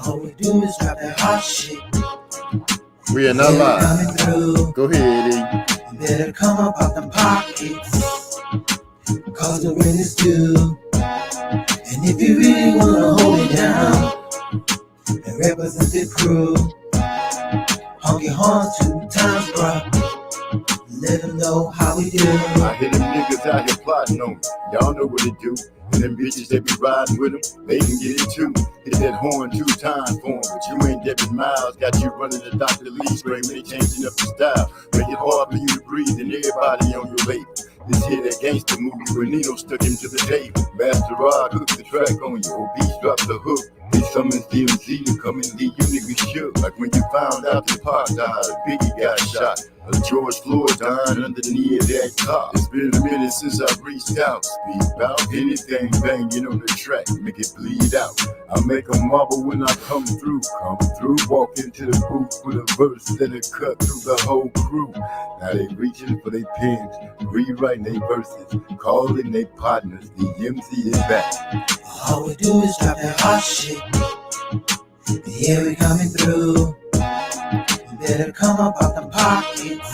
All we do is drop that hot shit. We are not live. Coming through. Go ahead, Eddie. You better come up out them pockets, cause the rent is due. And if you really wanna hold it down and represent the crew, honk your horn 2 times, bro. Let them know how we do. I hear them niggas out here plotting on me. Y'all know what it do. And them bitches that be riding with them, they can get it too. Hit that horn 2 times for them, but you ain't Devin Miles. Got you running the Dr. Lee spray, they changing up the style. Make it hard for you to breathe and everybody on your label. This here that gangster movie where Nino stuck him to the table. Master Rod hooked the track on you. Obese dropped the hook. He summons DMZ to come and leave you niggas shook. Like when you found out that Pac died, Biggie got shot. George Floyd dying underneath that car. It's been a minute since I've reached out. Speak about anything banging on the track, make it bleed out. I make a marvel when I come through. Walk into the booth with a verse that'll cut through the whole crew. Now they reaching for their pens, rewriting their verses, calling their partners. The MC is back. All we do is drop that hot shit. Yeah, we coming through. You better come up out them pockets,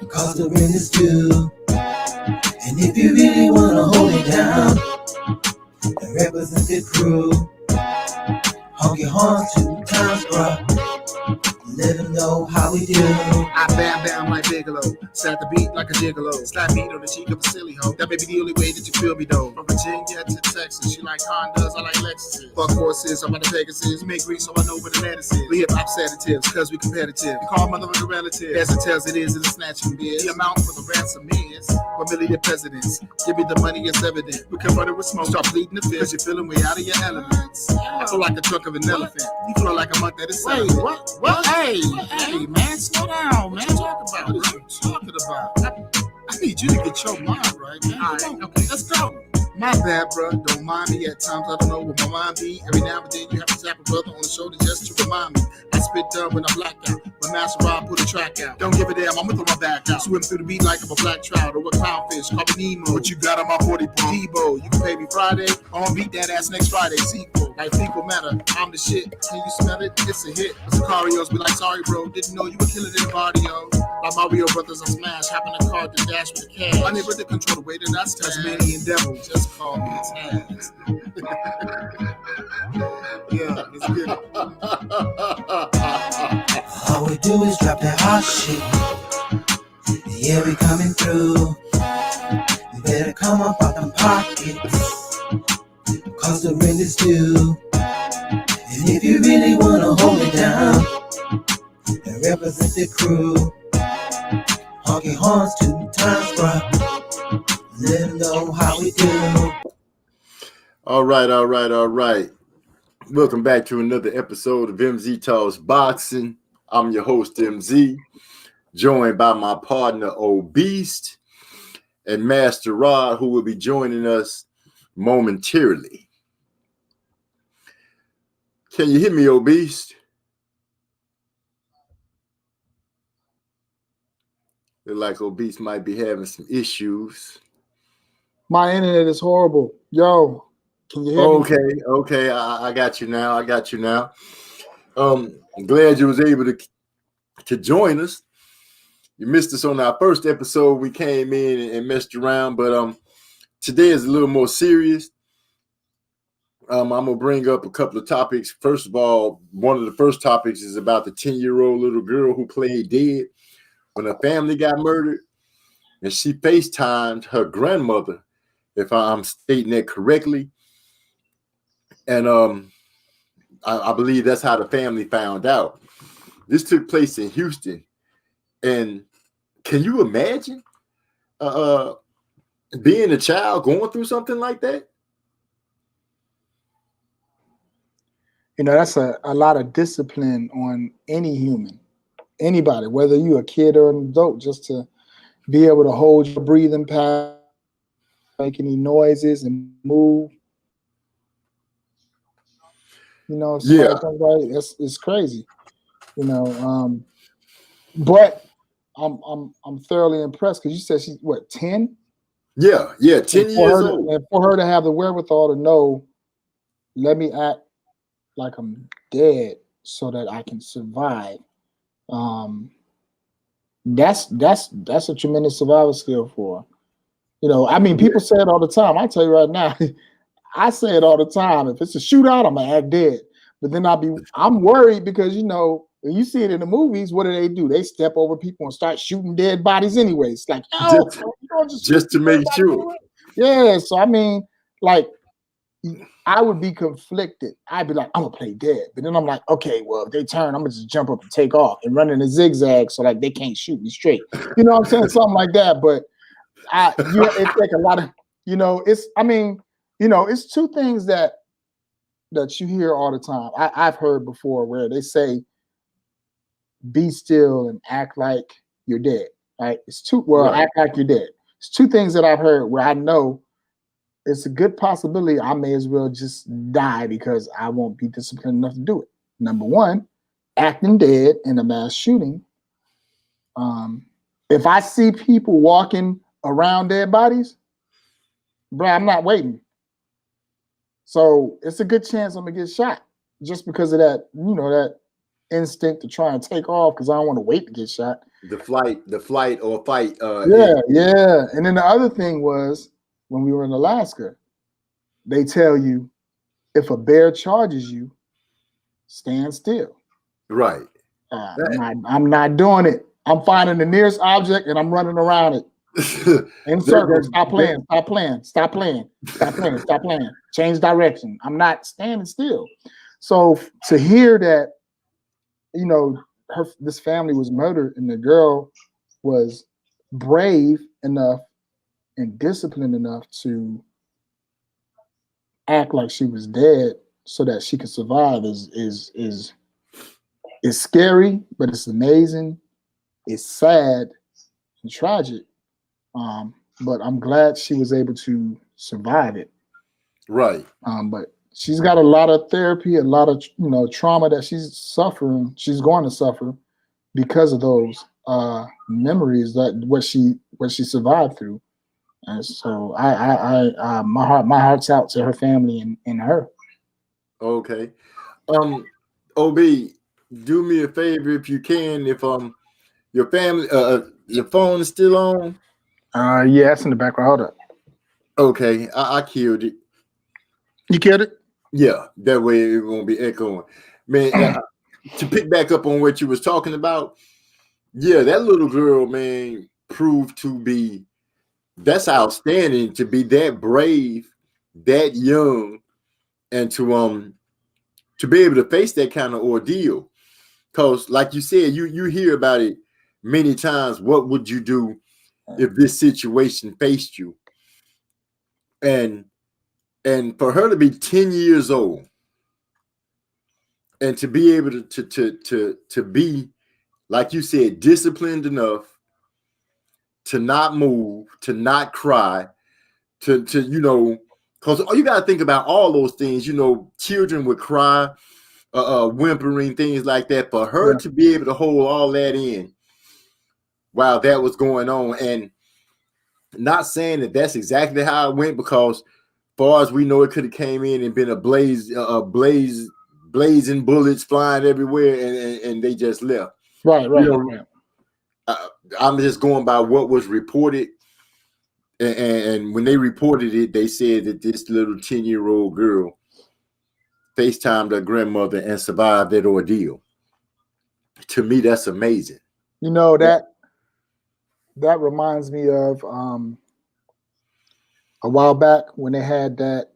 cause the rent is due. And if you really wanna hold it down and represent the crew, honk your horn 2 times, bro. Let them know how we do. I bam bam like Bigelow, slap the beat like a gigolo, slap beat on the cheek of a silly hoe. That may be the only way that you feel me though. From Virginia to Texas, she like Hondas, I like Lexuses. Fuck horses, I'm about the Pegasus. Make grease so I know where the lettuce is. We hip hop sedatives, cause we competitive. You call motherfucker relative, as it tells it is a snatching biz. The amount for the ransom is 1 million presidents. Give me the money, it's evident. We convert it with smoke, start bleeding the fish. Cause you're feeling way out of your elements. I feel like the trunk of an elephant. You feel like a month that is selling. Wait, what? Hey, man, slow down, man. What are you talking about? I need you to get your mind right, man. All right, okay, let's go. My bad, bro. Don't mind me. At times I don't know what my mind be. Every now and then you have to tap a brother on the shoulder just to remind me. I spit dumb when I black out. When Master Rob put a track out. Don't give a damn, I'ma throw my back out. Swim through the beat like I'm a black trout or a clownfish. Call me Nemo. What you got on my 40 bro? Debo, you can pay me Friday. I'ma beat that ass next Friday. Sequel. Like fecal matter. I'm the shit. Can you smell it? It's a hit. The Sicarios be like, sorry, bro. Didn't know you were killing in the barrio. Like Mario Brothers on Smash. Hopping a car to dash with the cash. Unable to control the way that I stand. Tasmanian devil. Just call me Taz. Yeah, it's good. All we do is drop that hot shit. Yeah, we coming through. You better come up out them pockets, cause the rent is due. And if you really wanna hold it down and represent the crew, honk your horns 2 times, bro. Let them know how we do. All right. Welcome back to another episode of MZ Talks Boxing. I'm your host, MZ, joined by my partner, Obese, and Master Rod, who will be joining us momentarily. Can you hear me, Obese? Look like Obese might be having some issues. My internet is horrible. Yo, can you hear me? Okay. I got you now. I'm glad you was able to join us. You missed us on our first episode. We came in and messed around, but today is a little more serious. I'm gonna bring up a couple of topics. First of all, one of the first topics is about the 10-year-old little girl who played dead when her family got murdered, and she FaceTimed her grandmother, if I'm stating that correctly. And I believe that's how the family found out. This took place in Houston. And can you imagine being a child going through something like that? You know, that's a lot of discipline on any human, anybody, whether you're a kid or an adult, just to be able to hold your breathing pattern, make any noises and move. You know, yeah, it's crazy. You know, but I'm thoroughly impressed because you said she's what, 10? Yeah, 10 years old. And for her to have the wherewithal to know, let me act like I'm dead so that I can survive. Um, that's a tremendous survival skill for. You know, I mean, people say it all the time. I tell you right now, I say it all the time. If it's a shootout, I'm gonna act dead. But then I'm worried because you know when you see it in the movies, what do? They step over people and start shooting dead bodies anyway. It's like, yo, just, you don't just just to shoot dead make bodies sure. anyway. Yeah. So I mean, like, I would be conflicted. I'd be like, I'm gonna play dead, but then I'm like, okay, well, if they turn, I'm gonna just jump up and take off and run in a zigzag so like they can't shoot me straight. You know what I'm saying? Something like that. But it take a lot of, you know, it's two things that you hear all the time. I've heard before where they say, be still and act like you're dead. Right? Act like you're dead. It's two things that I've heard where I know it's a good possibility I may as well just die because I won't be disciplined enough to do it. Number one, acting dead in a mass shooting. If I see people walking around dead bodies, bro, I'm not waiting. So it's a good chance I'm gonna get shot just because of that, you know, that instinct to try and take off because I don't want to wait to get shot. The flight or fight. Yeah. And then the other thing was when we were in Alaska, they tell you if a bear charges you, stand still. Right. I'm not doing it. I'm finding the nearest object and I'm running around it. In circles. Stop playing. Change direction. I'm not standing still. So to hear that, you know, this family was murdered and the girl was brave enough and disciplined enough to act like she was dead so that she could survive is scary, but it's amazing. It's sad and tragic. But I'm glad she was able to survive it. Right. But she's got a lot of therapy, a lot of trauma that she's suffering. She's going to suffer because of those memories that what she survived through. And so my heart's out to her family and her. Okay. OB, do me a favor if you can. If your family your phone is still on. Yeah, it's in the background. Hold up. Okay, I killed it. You killed it? Yeah, that way it won't be echoing. Man, to pick back up on what you was talking about, yeah, that little girl, man, proved to be, that's outstanding to be that brave, that young, and to be able to face that kind of ordeal. Because like you said, you hear about it many times. What would you do if this situation faced you? And for her to be 10 years old and to be able to be, like you said, disciplined enough to not move, to not cry, to because you got to think about all those things. Children would cry, whimpering, things like that. For her to be able to hold all that in while that was going on, and not saying that that's exactly how it went, because far as we know, it could have came in and been a blazing bullets flying everywhere, and they just left. Right. I'm just going by what was reported, and when they reported it, they said that this little 10-year-old girl FaceTimed her grandmother and survived that ordeal. To me, that's amazing. That reminds me of a while back when they had that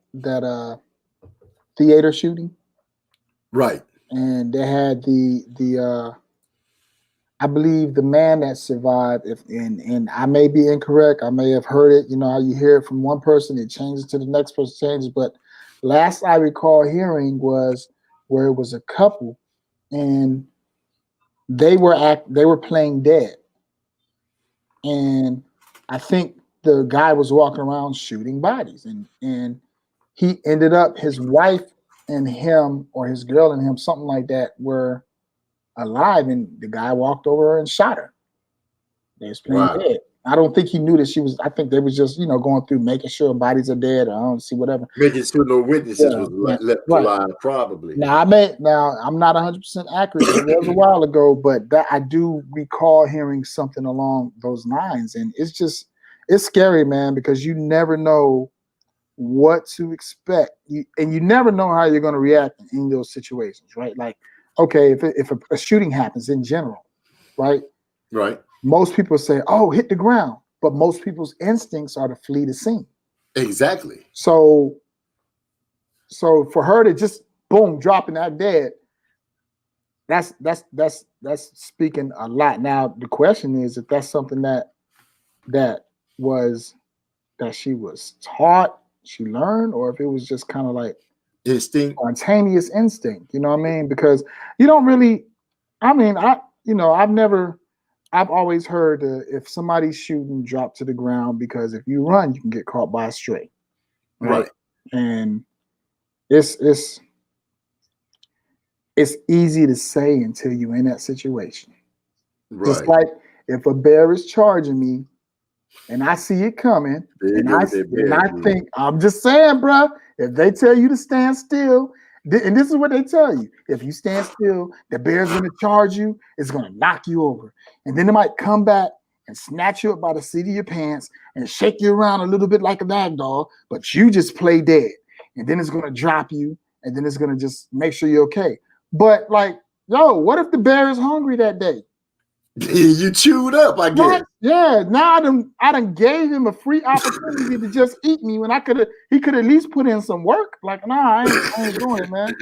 theater shooting. Right. And they had the I believe the man that survived, and I may be incorrect, I may have heard it, how you hear it from one person, it changes to the next person, changes, but last I recall hearing was where it was a couple and they were playing dead. And I think the guy was walking around shooting bodies, and he ended up, his wife and him, or his girl and him, something like that, were alive, and the guy walked over and shot her. They was playing dead. I don't think he knew that she was. I think they was just, going through making sure bodies are dead, or I don't see whatever. Making sure no witnesses was left right. alive, probably. Now I'm not 100% accurate. It was a while ago, but that I do recall hearing something along those lines, and it's scary, man, because you never know what to expect, and you never know how you're going to react in those situations, right? Like, okay, if a shooting happens in general, right? Right. Most people say, "Oh, hit the ground," but most people's instincts are to flee the scene. Exactly. So for her to just boom dropping that dead, that's speaking a lot. Now the question is if that's something that she was taught, she learned, or if it was just kind of like instinct, spontaneous instinct. You know what I mean? Because you don't really. I mean, I've always heard if somebody's shooting, drop to the ground, because if you run, you can get caught by a stray. Right. And it's easy to say until you're in that situation. Right. Just like if a bear is charging me and I see it coming, and I think, I'm just saying, bro, if they tell you to stand still, and this is what they tell you: if you stand still, the bear's going to charge you, it's going to knock you over. And then it might come back and snatch you up by the seat of your pants and shake you around a little bit like a rag doll, but you just play dead. And then it's going to drop you, and then it's going to just make sure you're okay. But like, what if the bear is hungry that day? You chewed up, I guess. Yeah, now I done gave him a free opportunity to just eat me when he could at least put in some work. Like, nah, I ain't doing it, man.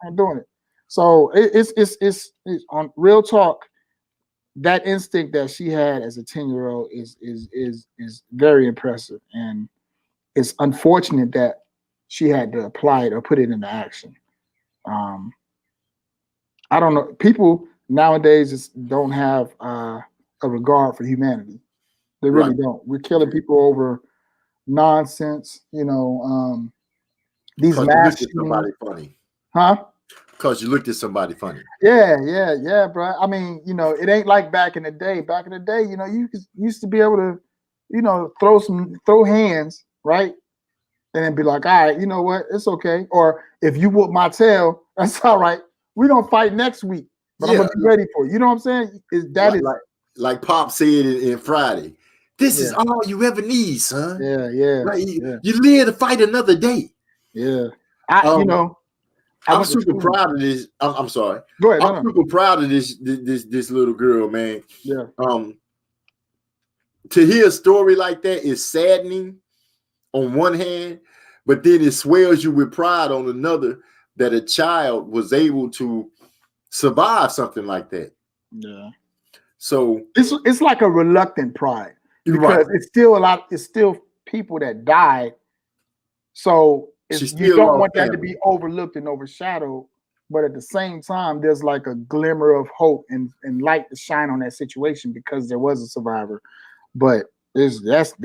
I ain't doing it. So it's on real talk. That instinct that she had as a 10-year-old is very impressive, and it's unfortunate that she had to apply it or put it into action. I don't know. People nowadays just don't have a regard for humanity. They really don't. We're killing people over nonsense. These mass shootings. Somebody funny, huh? Because you looked at somebody funny. Yeah, bro. I mean, it ain't like back in the day. Back in the day, you used to be able to, throw hands, right? And then be like, all right, you know what? It's okay. Or if you whoop my tail, that's all right. We don't fight next week, but I'm gonna be ready for you. You know what I'm saying? Like Pop said in Friday. This is all you ever need, son. Yeah. Right? You live to fight another day. Yeah. I'm super proud of this. I'm sorry. Go ahead. I'm super proud of this little girl, man. Yeah. To hear a story like that is saddening on one hand, but then it swells you with pride on another that a child was able to survive something like that. Yeah. So it's like a reluctant pride because it's still people that died. So you don't want that to be overlooked and overshadowed, but at the same time, there's like a glimmer of hope and light to shine on that situation because there was a survivor. But that's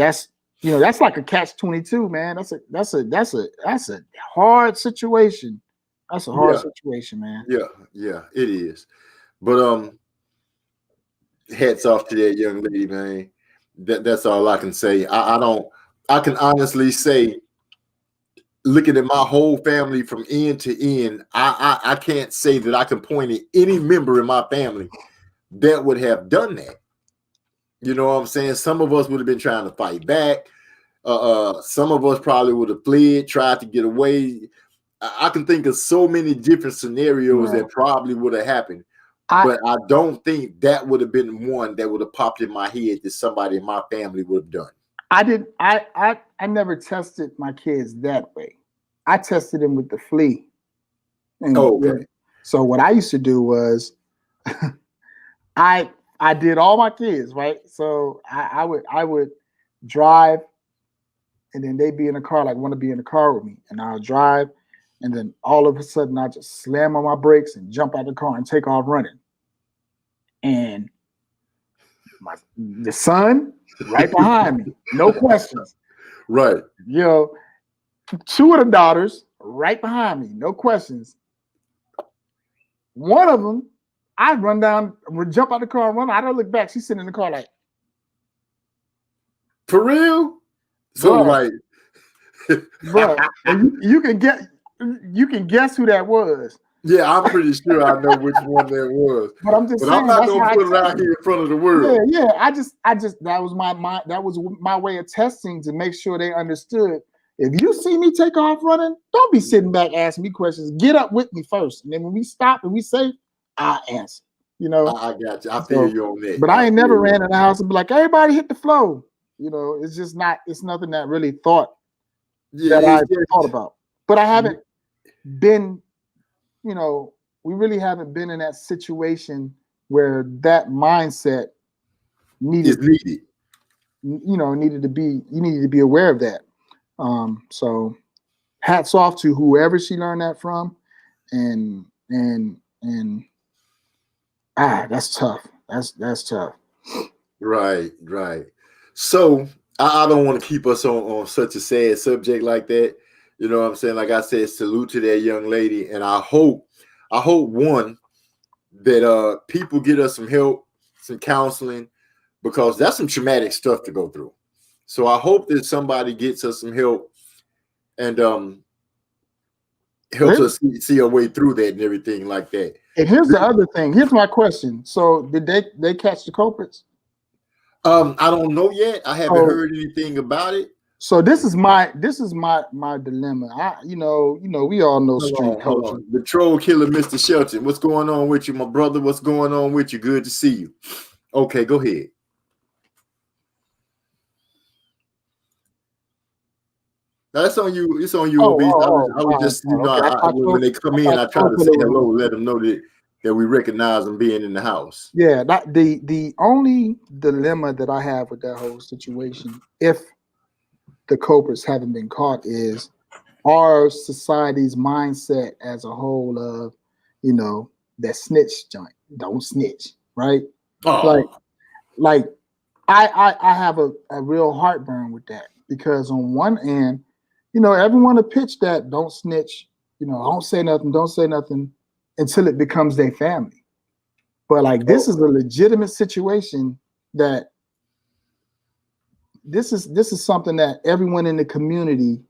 like a catch-22, man. That's a hard situation. That's a hard situation, man. Yeah, it is. But hats off to that young lady, man. That's all I can say. I can honestly say, looking at my whole family from end to end, I can't say that I can point at any member in my family that would have done that. You know what I'm saying? Some of us would have been trying to fight back. Some of us probably would have fled, tried to get away. I can think of so many different scenarios that probably would have happened. But I don't think that would have been one that would have popped in my head that somebody in my family would have done. I never tested my kids that way. I tested them with the flea. Okay. So what I used to do was I did all my kids, right? So I would drive, and then they'd be in the car, like want to be in the car with me, and I'll drive, and then all of a sudden I just slam on my brakes and jump out the car and take off running. And the son right behind me, no questions. Right. Two of the daughters right behind me, no questions. One of them, I run down, jump out the car and run. I don't look back. She's sitting in the car like, For real? So Bruh. like, Bro, you can guess who that was. yeah, I'm pretty sure I know which one that was. But I'm just But I'm saying not that's gonna how put it I out test here it. in front of the Yeah, world. yeah. I just that was my way of testing to make sure they understood. If you see me take off running, don't be sitting back asking me questions. Get up with me first, and then when we stop and we say, I answer. You know. I got you. I feel So, you on that. but I ain't never ran in the house and be like, everybody hit the flow. You know, it's just not. It's nothing that really thought Yeah, that I it's just, thought about. But I haven't been. You know, we really haven't been in that situation where that mindset it's needed, needed. you know, needed to be. You needed to be aware of that. So, hats off to whoever she learned that from, and that's tough. That's tough. Right, right. So I don't want to keep us on such a sad subject like that. You know what I'm saying? Like I said, salute to that young lady. And I hope one that people get us some help, some counseling, because that's some traumatic stuff to go through. So I hope that somebody gets us some help and helps us see our way through that and everything like that. And here's the other thing. Here's my question. So did they catch the culprits? I don't know yet. I haven't heard anything about it. So this is my dilemma. We all know street culture. Hold on. The troll killer, Mr. Shelton. What's going on with you, my brother? What's going on with you? Good to see you. Okay, go ahead. That's on you. It's on you, Obese. I was just, when they come in, I try to say hello, let them know that we recognize them being in the house. Yeah, the only dilemma that I have with that whole situation, if the culprits haven't been caught, is our society's mindset as a whole of, that snitch joint. Don't snitch, right? Oh. Like I have a real heartburn with that, because on one end, everyone to pitch that don't snitch, don't say nothing until it becomes their family. But like, this is a legitimate situation that this is something that everyone in the community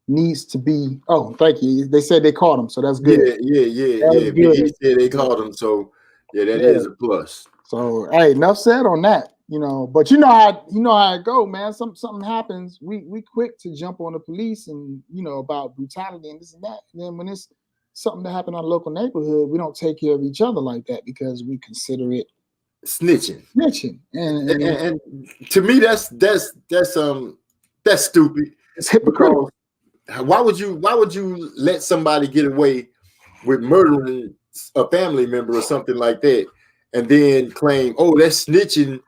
needs to be. Oh, thank you. They said they caught him, so that's good. Yeah. He said they caught him, so yeah, that is a plus. So hey, enough said on that. But you know how it go, man. Something happens, we quick to jump on the police and about brutality and this and that. And then when it's something that happened in our local neighborhood, we don't take care of each other like that because we consider it snitching. And to me, that's stupid. It's hypocritical. Why would you let somebody get away with murdering a family member or something like that, and then claim, oh, that's snitching?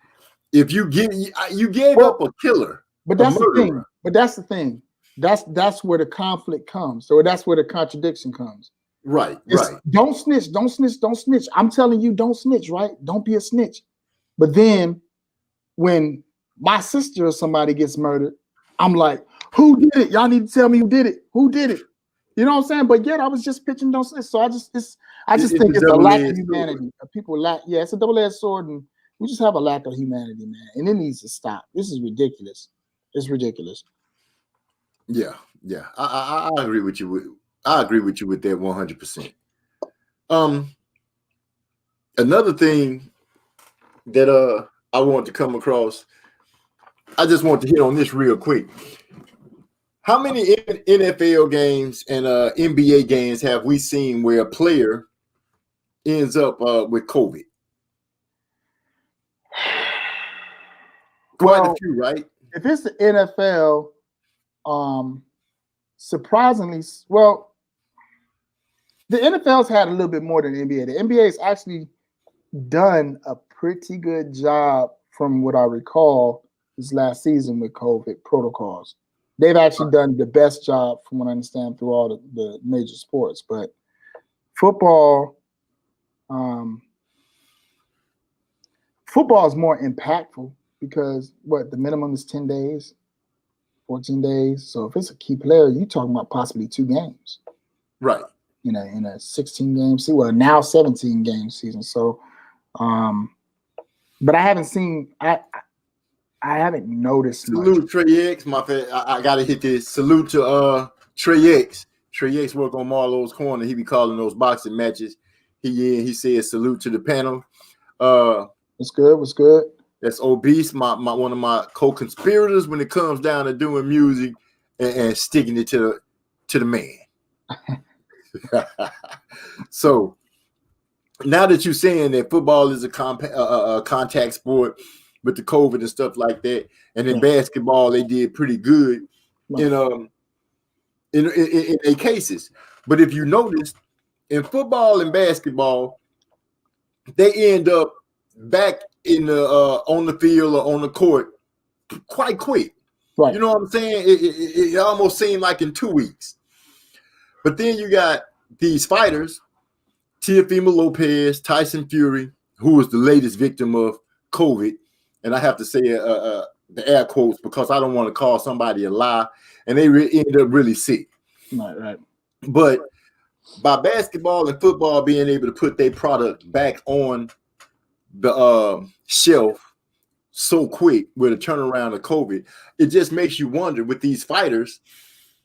If you gave up a killer, but that's the thing. But that's the thing. That's where the conflict comes. So that's where the contradiction comes. Right. Don't snitch. Don't snitch. Don't snitch. I'm telling you, don't snitch. Right? Don't be a snitch. But then, when my sister or somebody gets murdered, I'm like, who did it? Y'all need to tell me who did it. Who did it? You know what I'm saying? But yet I was just pitching don't snitch. So I just think it's a lack of humanity. People lack. Yeah, it's a double-edged sword, and we just have a lack of humanity, man, and it needs to stop. This is ridiculous. It's ridiculous. Yeah. I agree with you. I agree with you with that 100%. Another thing that I want to come across, I just want to hit on this real quick. How many NFL games and NBA games have we seen where a player ends up with COVID? Quite a few, right? If it's the NFL, surprisingly, well, the NFL's had a little bit more than the NBA. The NBA has actually done a pretty good job, from what I recall, this last season with COVID protocols. They've actually done the best job, from what I understand, through all the major sports. But football is more impactful because the minimum is 10 days, 14 days. So if it's a key player, you're talking about possibly 2 games. Right. In a 16 game season, well, now 17 game season. So, but I haven't seen, I I haven't noticed much. Salute Trey X, I gotta hit this. Salute to Trey X. Trey X work on Marlowe's Corner. He be calling those boxing matches. He said salute to the panel. What's good? What's good? That's Obese, my one of my co-conspirators when it comes down to doing music and sticking it to the man. So now that you're saying that football is a contact sport with the COVID and stuff like that, and in basketball they did pretty good in their cases. But if you notice, in football and basketball, they end up back in the on the field or on the court quite quick. Right. You know what I'm saying? It almost seemed like in 2 weeks. But then you got these fighters, Teofimo Lopez, Tyson Fury, who was the latest victim of COVID. And I have to say the air quotes because I don't want to call somebody a lie. And they ended up really sick. Right. But by basketball and football being able to put their product back on the shelf so quick with a turnaround of COVID, it just makes you wonder with these fighters,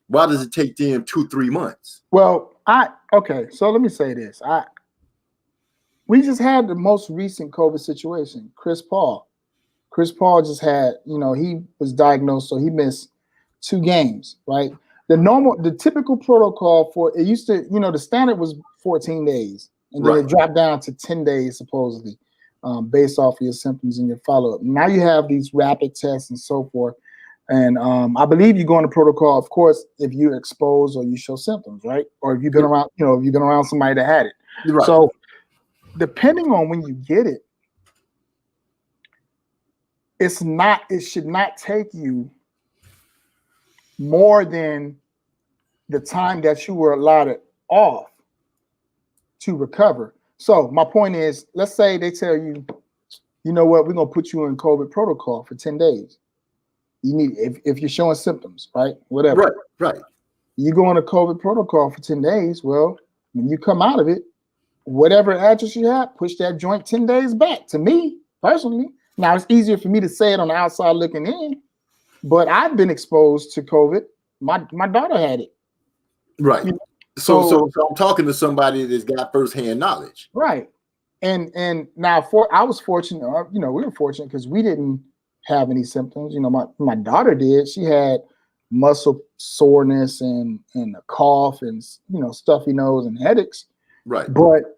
why does it take them 2-3 months? Well, so let me say this. We just had the most recent COVID situation, Chris Paul. Chris Paul just had, he was diagnosed, so he missed 2 games, right? The typical protocol for it used to, the standard was 14 days, and then it dropped down to 10 days supposedly, based off of your symptoms and your follow-up. Now you have these rapid tests and so forth. And I believe you go on the protocol, of course, if you're exposed or you show symptoms, right? Or if you've been around, if you've been around somebody that had it. Right. So depending on when you get it, it should not take you more than the time that you were allotted off to recover. So my point is, let's say they tell you, you know what, we're going to put you in COVID protocol for 10 days. You need, if you're showing symptoms, right? Whatever. Right. You go on a COVID protocol for 10 days. Well, when you come out of it, whatever address you have, push that joint 10 days back. To me, personally. Now, it's easier for me to say it on the outside looking in, but I've been exposed to COVID. My daughter had it. Right. So I'm talking to somebody that's got firsthand knowledge. Right. And now I was fortunate, we were fortunate because we didn't have any symptoms. My daughter did. She had muscle soreness and a cough and stuffy nose and headaches. Right. But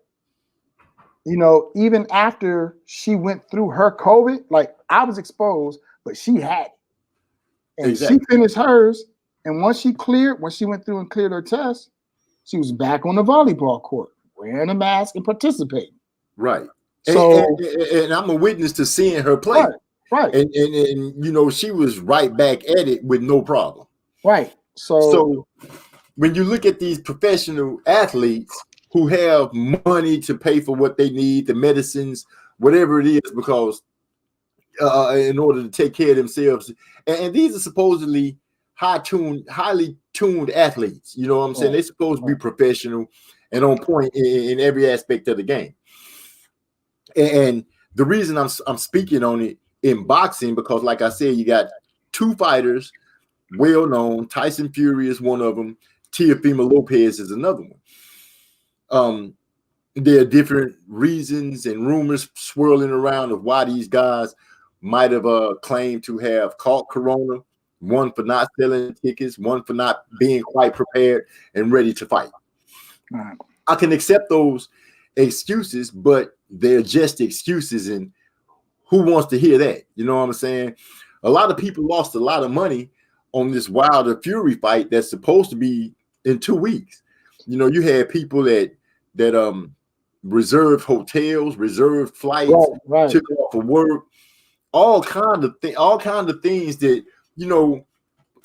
even after she went through her COVID, like I was exposed, but she had it. And She finished hers. And once she went through and cleared her test, she was back on the volleyball court, wearing a mask and participating. Right. So and I'm a witness to seeing her play. Right. And she was right back at it with no problem. Right. So when you look at these professional athletes who have money to pay for what they need, the medicines, whatever it is, because in order to take care of themselves, and these are supposedly highly tuned athletes. You know what I'm saying? They're supposed to be professional and on point in every aspect of the game. And the reason I'm speaking on it in boxing, because like I said, you got 2 fighters, well known. Tyson Fury is one of them. Teofimo Lopez is another one. There are different reasons and rumors swirling around of why these guys might have claimed to have caught corona. One for not selling tickets, one for not being quite prepared and ready to fight. Right. I can accept those excuses, but they're just excuses, and who wants to hear that? You know what I'm saying? A lot of people lost a lot of money on this Wilder Fury fight that's supposed to be in 2 weeks. You had people that reserved hotels, reserved flights, took off of work, all kind of things that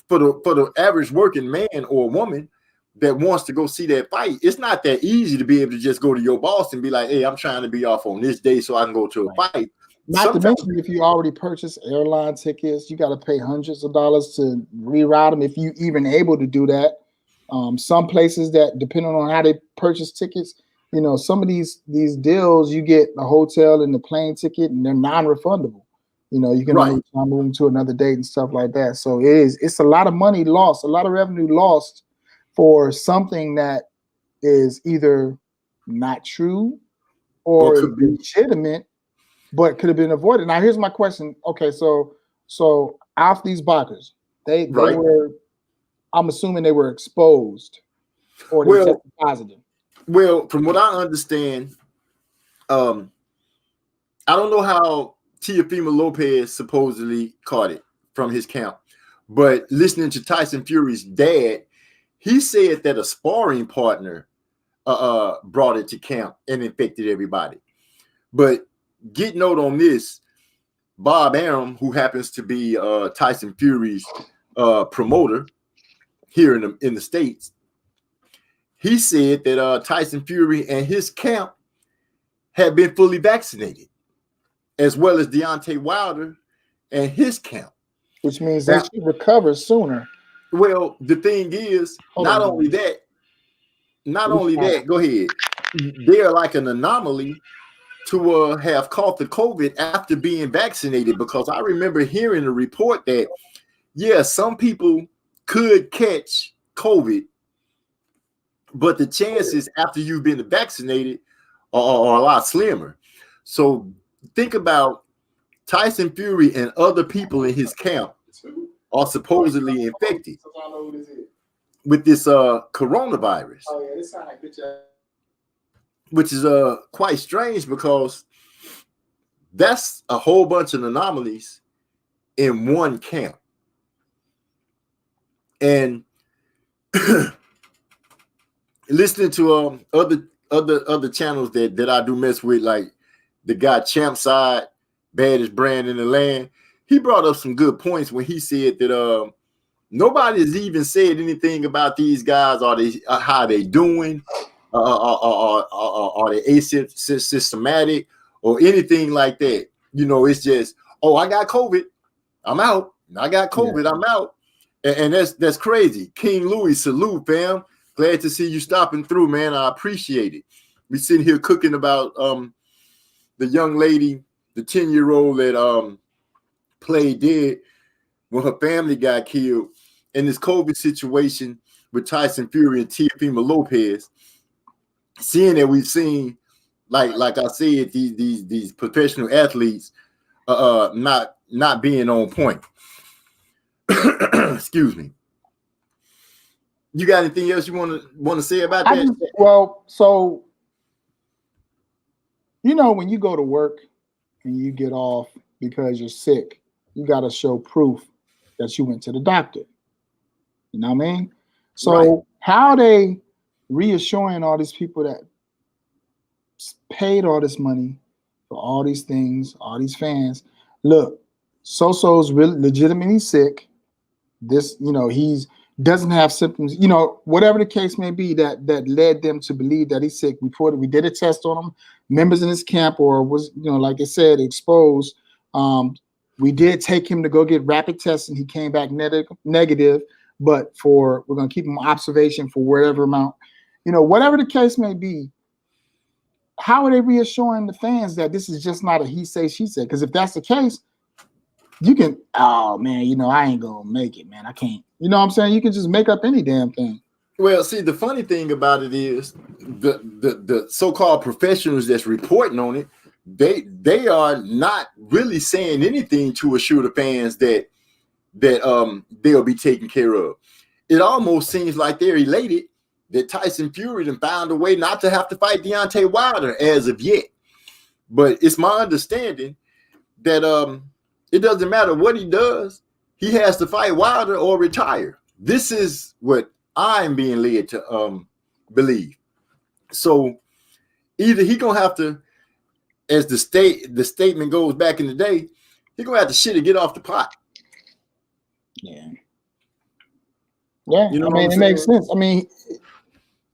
for the average working man or woman that wants to go see that fight, it's not that easy to be able to just go to your boss and be like, hey, I'm trying to be off on this day so I can go to a fight. Not to mention, if you already purchased airline tickets, you got to pay hundreds of dollars to reroute them if you even able to do that. Some places that, depending on how they purchase tickets, some of these deals, you get the hotel and the plane ticket and they're non-refundable. You know, you can Right. only move them to another date and stuff like that. So it's a lot of money lost, a lot of revenue lost for something that is either not true Or or is could be legitimate, but could have been avoided. Now, here's my question. Okay, so off these bikers, they right. were, I'm assuming they were exposed or they Well, tested positive. well, from what I understand, I don't know how Teofimo Lopez supposedly caught it from his camp, but listening to Tyson Fury's dad, he said that a sparring partner brought it to camp and infected everybody. But get note on this, Bob Arum, who happens to be Tyson Fury's promoter here in the States, he said that Tyson Fury and his camp had been fully vaccinated, as well as Deontay Wilder and his camp. Which means they should recover sooner. Well, the thing is, not only that, go ahead. They're like an anomaly to have caught the COVID after being vaccinated, because I remember hearing a report that, yeah, some people could catch COVID, but the chances after you've been vaccinated are a lot slimmer. So think about Tyson Fury and other people in his camp are supposedly infected with this coronavirus, which is quite strange, because that's a whole bunch of anomalies in one camp. And listening to other channels that I do mess with, like the guy Champ Side, baddest brand in the land, he brought up some good points when he said that nobody has even said anything about these guys. Are they how they doing? Are they asymptomatic or anything like that? You know, it's just, oh, I got COVID, I'm out. I got COVID, yeah. I'm out. And that's crazy. King Louis, salute, fam. Glad to see you stopping through, man. I appreciate it. We sitting here cooking about the young lady, the 10-year-old that played dead when her family got killed, in this COVID situation with Tyson Fury and Teofimo Lopez. Seeing that we've seen, like I said, these professional athletes not being on point. Excuse me. You got anything else you want to say about that? Well, so you know, when you go to work and you get off because you're sick, you got to show proof that you went to the doctor. You know what I mean? So right. How are they reassuring all these people that paid all this money for all these things, all these fans? Look, So-So's really legitimately sick. This, you know, he's doesn't have symptoms, you know, whatever the case may be that led them to believe that he's sick. We did a test on him, members in his camp, or was, you know, like I said, exposed. We did take him to go get rapid tests and he came back negative, but we're going to keep him on observation for whatever amount, you know, whatever the case may be. How are they reassuring the fans that this is just not a he say, she said? Because if that's the case, you can, oh man, you know, I ain't gonna make it, man. I can't. You know what I'm saying? You can just make up any damn thing. Well, see, the funny thing about it is the so-called professionals that's reporting on it, they are not really saying anything to assure the fans that they'll be taken care of. It almost seems like they're elated that Tyson Fury done found a way not to have to fight Deontay Wilder as of yet. But it's my understanding that it doesn't matter what he does, he has to fight Wilder or retire. This is what I'm being led to believe. So either he gonna have to, as the statement goes back in the day, he gonna have to shit or get off the pot. Yeah. Yeah, you know, I mean, it makes sense. I mean,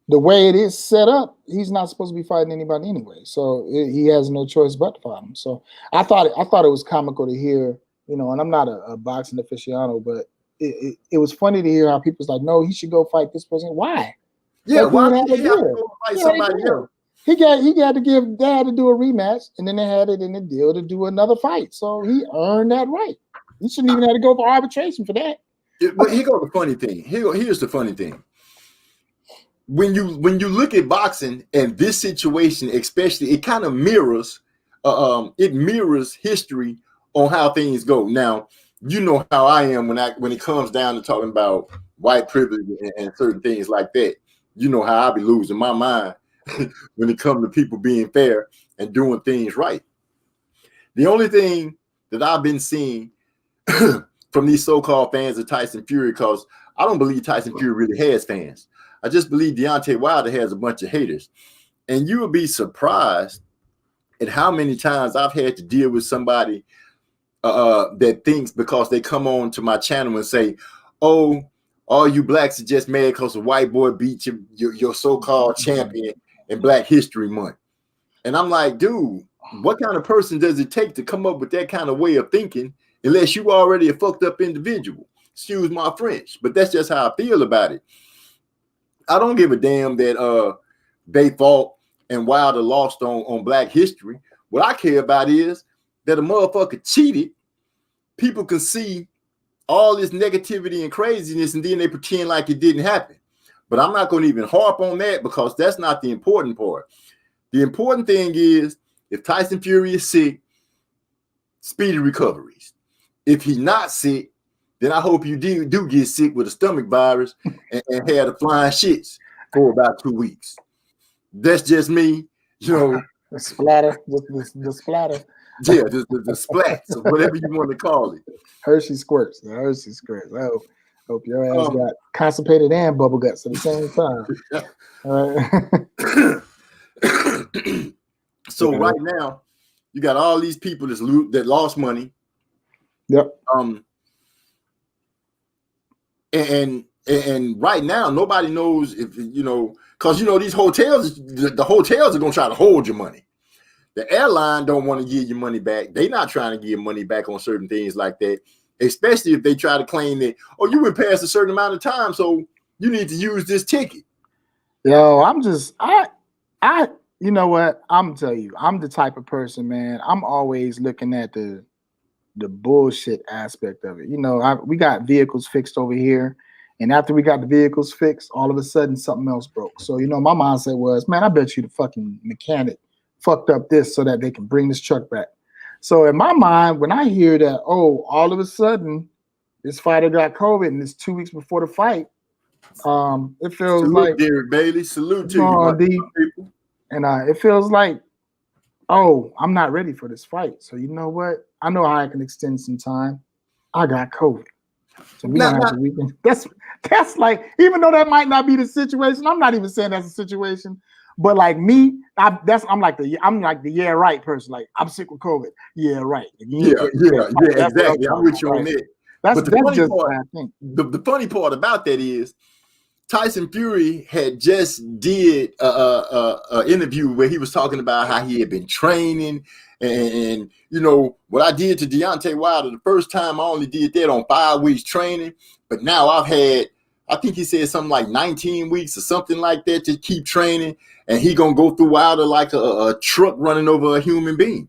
the way it is set up, he's not supposed to be fighting anybody anyway. So he has no choice but to fight him. So I thought it was comical to hear, you know, and I'm not a boxing aficionado, but it was funny to hear how people's like, no, he should go fight this person. Why? Yeah, like, why should he have to go fight somebody else? He got to give. They had to do a rematch, and then they had it in the deal to do another fight. So he earned that right. He shouldn't even have to go for arbitration for that. But here goes the funny thing. Here's the funny thing. When you look at boxing and this situation, especially, it kind of mirrors history on how things go. Now, you know how I am when it comes down to talking about white privilege and certain things like that. You know how I be losing my mind when it comes to people being fair and doing things right. The only thing that I've been seeing from these so-called fans of Tyson Fury, because I don't believe Tyson Fury really has fans. I just believe Deontay Wilder has a bunch of haters. And you would be surprised at how many times I've had to deal with somebody that thinks because they come on to my channel and say, oh, all you blacks are just mad because a white boy beat your so-called champion in Black History Month. And I'm like, dude, what kind of person does it take to come up with that kind of way of thinking unless you already a fucked up individual? Excuse my French, but that's just how I feel about it. I don't give a damn that they fought and Wilder lost on Black History. What I care about is that a motherfucker cheated. People can see all this negativity and craziness, and then they pretend like it didn't happen. But I'm not going to even harp on that because that's not the important part. The important thing is if Tyson Fury is sick, speedy recoveries. If he's not sick, then I hope you do get sick with a stomach virus and have the flying shits for about 2 weeks. That's just me, you know. The splatter, the splatter. Yeah, the splats, or whatever you want to call it. Hershey squirts. The Hershey squirts. I hope your ass got constipated and bubble guts at the same time. All right. So right now, you got all these people that lost money. Yep. And right now, nobody knows if because these hotels, the hotels are gonna try to hold your money. The airline don't want to give you money back. They're not trying to give money back on certain things like that, especially if they try to claim that, oh, you went past a certain amount of time, so you need to use this ticket. Yo, I you know what? I'm tell you, I'm the type of person, man. I'm always looking at the bullshit aspect of it. We got vehicles fixed over here, and after we got the vehicles fixed, all of a sudden something else broke. So my mindset was, man, I bet you the fucking mechanic fucked up this so that they can bring this truck back. So in my mind, when I hear that, oh, all of a sudden this fighter got COVID and it's 2 weeks before the fight, it feels like Derek Bailey, salute to you, people. And it feels like, oh, I'm not ready for this fight. So you know what? I know how I can extend some time. I got COVID. So we don't have the weekend. That's like, even though that might not be the situation, I'm not even saying that's a situation. But like me, I'm like the yeah right person. Like, I'm sick with COVID. Yeah, right. Yeah, exactly. I'm with you on that. That's just part, I think. The funny part about that is Tyson Fury had just did a interview where he was talking about how he had been training and what I did to Deontay Wilder the first time. I only did that on 5 weeks training, but now I've had, I think he said something like 19 weeks or something like that to keep training, and he gonna go through Wilder like a truck running over a human being.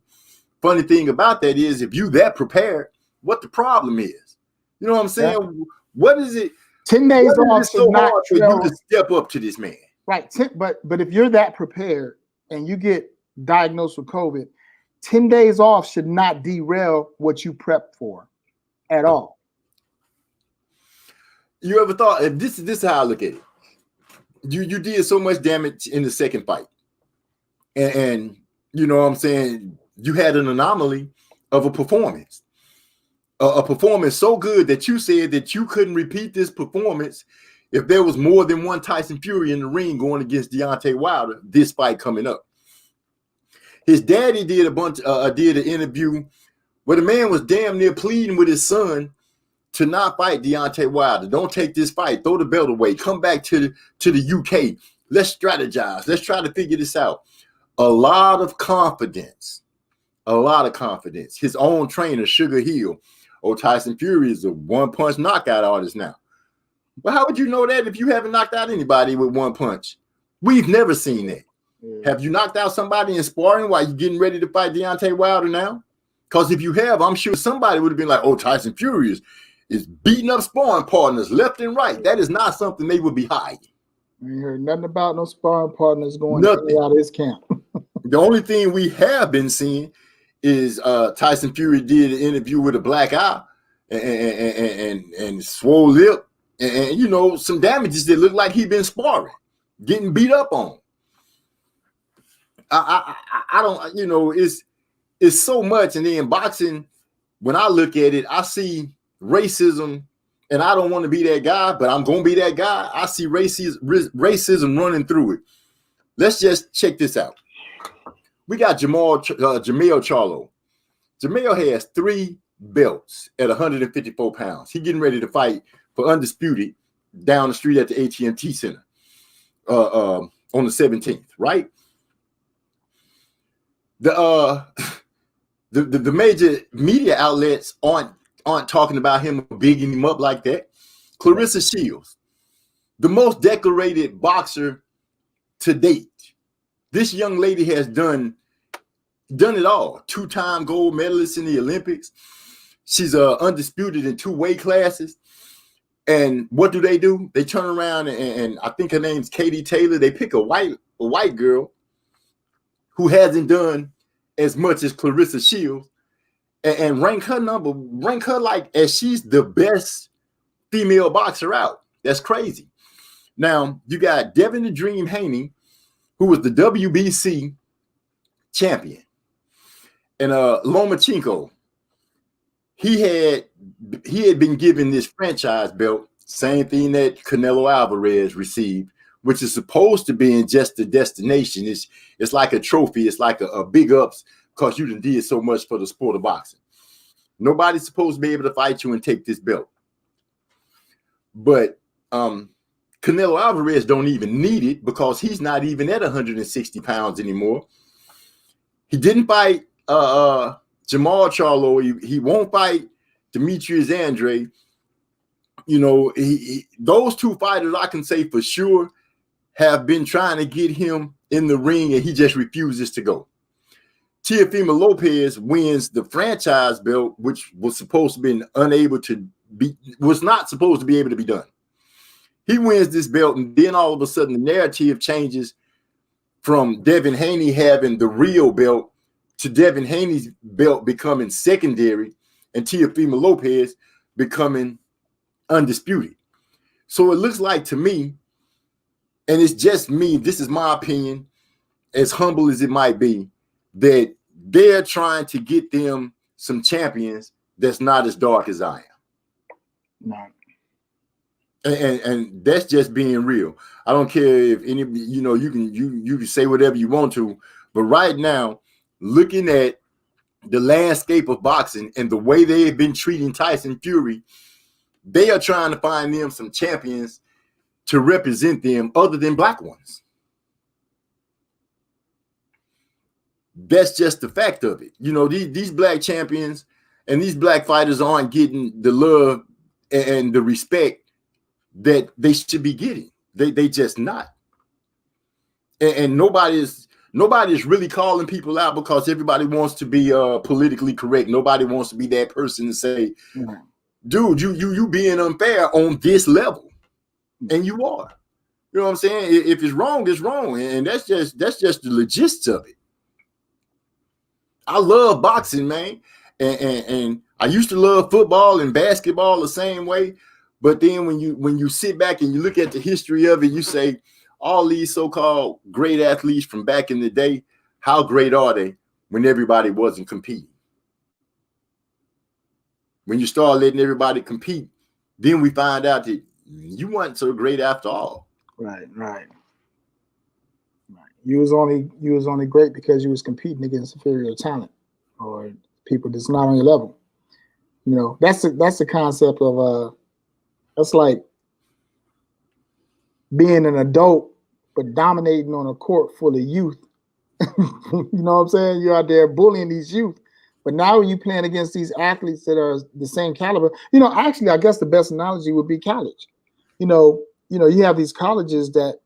Funny thing about that is, if you that prepared, what the problem is? You know what I'm saying? Yeah. What is it? 10 days off so not hard for you to step up to this man. Right. But if you're that prepared and you get diagnosed with COVID, 10 days off should not derail what you prepped for at all. You ever thought, if this is how I look at it? You did so much damage in the second fight. And you know what I'm saying? You had an anomaly of a performance. A performance so good that you said that you couldn't repeat this performance if there was more than one Tyson Fury in the ring going against Deontay Wilder this fight coming up. His daddy did an interview where the man was damn near pleading with his son to not fight Deontay Wilder. Don't take this fight. Throw the belt away. Come back to the UK. Let's strategize. Let's try to figure this out. A lot of confidence. His own trainer, Sugar Hill. Oh, Tyson Fury is a one-punch knockout artist now. Well, how would you know that if you haven't knocked out anybody with one punch? We've never seen that. Yeah. Have you knocked out somebody in sparring while you're getting ready to fight Deontay Wilder now? Because if you have, I'm sure somebody would have been like, oh, Tyson Fury is beating up sparring partners left and right. That is not something they would be hiding. I ain't heard nothing about no sparring partners going Nothing. out of his camp. The only thing we have been seeing is Tyson Fury did an interview with a black eye and swole lip and you know, some damages that look like he been sparring, getting beat up on. I don't, you know, it's so much. And then boxing, when I look at it, I see racism, and I don't want to be that guy, but I'm going to be that guy. I see racism running through it. Let's just check this out. We got Jermell Charlo. Jermell has 3 belts at 154 pounds. He's getting ready to fight for Undisputed down the street at the AT&T Center on the 17th, right? The major media outlets aren't talking about him or bigging him up like that. Clarissa Shields, the most decorated boxer to date. This young lady has done it all. 2-time gold medalist in the Olympics. She's undisputed in 2 weight classes. And what do? They turn around and I think her name's Katie Taylor. They pick a white girl who hasn't done as much as Clarissa Shields and rank her like as she's the best female boxer out. That's crazy. Now you got Devin the Dream Haney, who was the WBC champion, and Lomachenko. He had been given this franchise belt, same thing that Canelo Alvarez received, which is supposed to be in just the destination. It's like a trophy. It's like a big ups because you done did so much for the sport of boxing. Nobody's supposed to be able to fight you and take this belt. But Canelo Alvarez don't even need it because he's not even at 160 pounds anymore. He didn't fight Jermell Charlo. He won't fight Demetrius Andrade. You know, those 2 fighters I can say for sure have been trying to get him in the ring, and he just refuses to go. Teofimo Lopez wins the franchise belt, which was supposed to be not supposed to be able to be done. He wins this belt, and then all of a sudden the narrative changes from Devin Haney having the real belt to Devin Haney's belt becoming secondary and Teofimo Lopez becoming undisputed. So it looks like to me, and it's just me, this is my opinion, as humble as it might be, that they're trying to get them some champions that's not as dark as I am. No. And that's just being real. I don't care if any, you know, you can say whatever you want to, but right now, looking at the landscape of boxing and the way they've been treating Tyson Fury, they are trying to find them some champions to represent them other than black ones. That's just the fact of it. You know, these black champions and these black fighters aren't getting the love and the respect that they should be getting. They just not. And nobody's really calling people out because everybody wants to be politically correct. Nobody wants to be that person to say, dude, you being unfair on this level. And you are. You know what I'm saying? If it's wrong, it's wrong. And that's just the logistics of it. I love boxing, man. And I used to love football and basketball the same way. But then when you sit back and you look at the history of it, you say, all these so-called great athletes from back in the day, how great are they when everybody wasn't competing? When you start letting everybody compete, then we find out that you weren't so great after all. Right. You was only great because you was competing against inferior talent or people that's not on your level. You know, that's the concept of that's like being an adult but dominating on a court full of youth. You know what I'm saying? You're out there bullying these youth. But now when you're playing against these athletes that are the same caliber, you know, actually, I guess the best analogy would be college. You know, you have these colleges that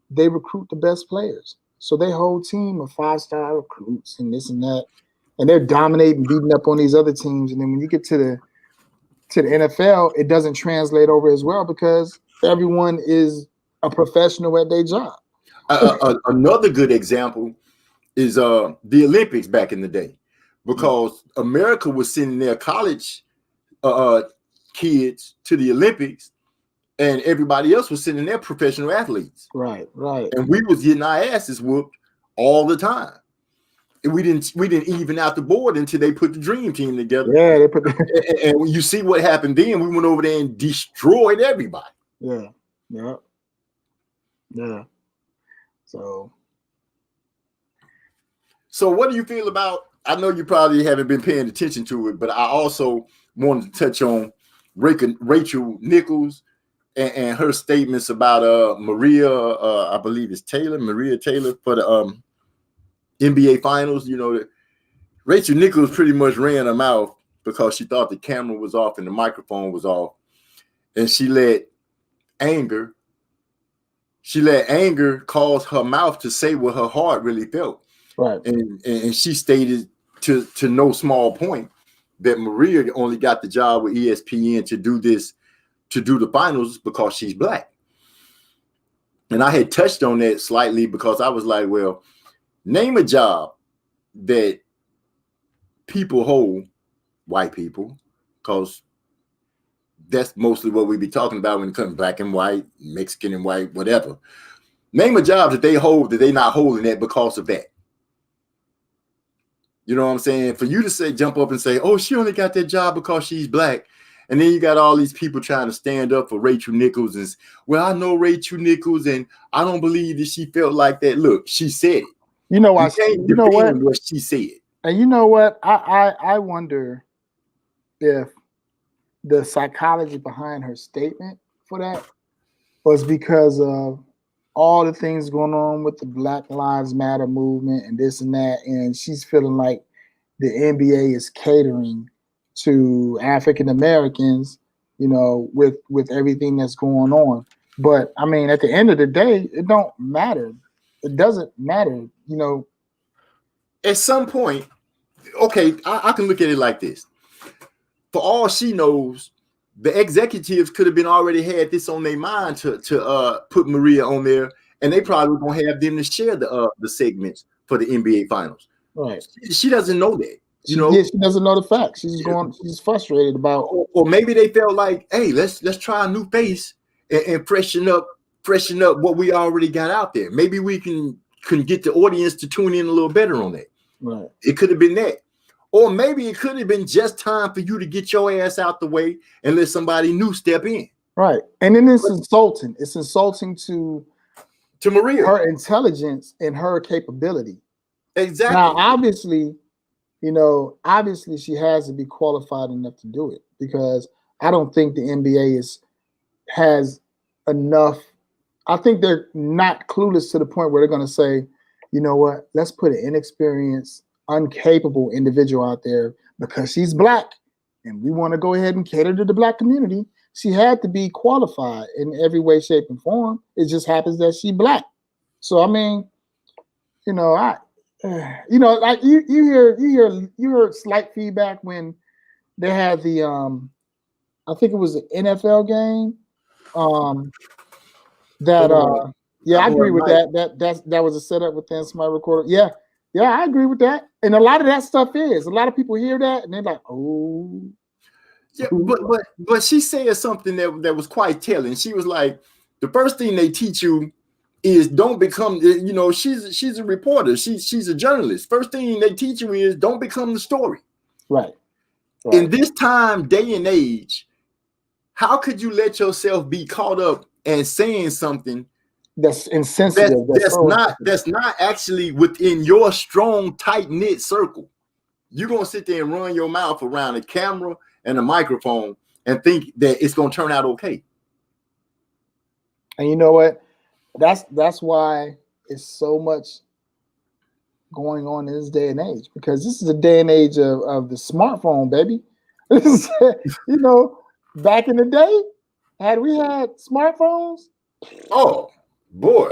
they recruit the best players. So their whole team of 5-star recruits and this and that, and they're dominating, beating up on these other teams. And then when you get to the NFL, it doesn't translate over as well because everyone is a professional at their job. Another good example is the Olympics back in the day, because America was sending their college kids to the Olympics, and everybody else was sending their professional athletes. Right. And we was getting our asses whooped all the time. And we didn't even out the board until they put the dream team together. Yeah, they put and when you see what happened then, we went over there and destroyed everybody. Yeah. So what do you feel about, I know you probably haven't been paying attention to it, but I also wanted to touch on Rachel Nichols and her statements about Maria, I believe it's Maria Taylor for the NBA Finals. You know, Rachel Nichols pretty much ran her mouth because she thought the camera was off and the microphone was off, and she let anger cause her mouth to say what her heart really felt. Right. And she stated to no small point that Maria only got the job with ESPN to do the finals because she's black. And I had touched on that slightly because I was like, well, name a job that people hold, white people, because that's mostly what we be talking about when it comes to black and white, Mexican and white, whatever. Name a job that they hold that they not holding that because of that. You know what I'm saying? For you to jump up and say, oh, she only got that job because she's black. And then you got all these people trying to stand up for Rachel Nichols. And, well, I know Rachel Nichols, and I don't believe that she felt like that. Look, she said it. You know what she said. And you know what? I wonder if the psychology behind her statement for that was because of all the things going on with the Black Lives Matter movement and this and that, and she's feeling like the NBA is catering to African Americans, you know, with everything that's going on. But I mean, at the end of the day, it don't matter. It doesn't matter, you know. At some point, okay, I can look at it like this. For all she knows, the executives could have been already had this on their mind to put Maria on there, and they probably gonna have them to share the segments for the NBA Finals. Right. She doesn't know that. You know, she doesn't know the facts. She's frustrated about. Or maybe they felt like, hey, let's try a new face and freshen up what we already got out there. Maybe we can get the audience to tune in a little better on that. Right. It could have been that. Or maybe it could have been just time for you to get your ass out the way and let somebody new step in. Right. And then it's insulting. It's insulting to Maria, her intelligence and her capability. Exactly. Now, obviously, she has to be qualified enough to do it, because I don't think the NBA has enough. I think they're not clueless to the point where they're going to say, you know what, let's put an inexperienced, incapable individual out there because she's black and we want to go ahead and cater to the black community. She had to be qualified in every way, shape, and form. It just happens that she's black. So I mean, like you heard slight feedback when they had the I think it was the NFL game. I agree with that. That was a setup within Smart Recorder. Yeah, I agree with that. And a lot of that stuff is. A lot of people hear that and they're like, oh. Yeah, but she said something that was quite telling. She was like, the first thing they teach you is don't become, she's a reporter. She's a journalist. First thing they teach you is don't become the story. Right. In this time, day and age, how could you let yourself be caught up and saying something that's insensitive? That's not actually within your strong, tight-knit circle. You're gonna sit there and run your mouth around a camera and a microphone and think that it's gonna turn out okay. And you know what? That's why it's so much going on in this day and age, because this is a day and age of the smartphone, baby. Back in the day, had we had smartphones, oh boy,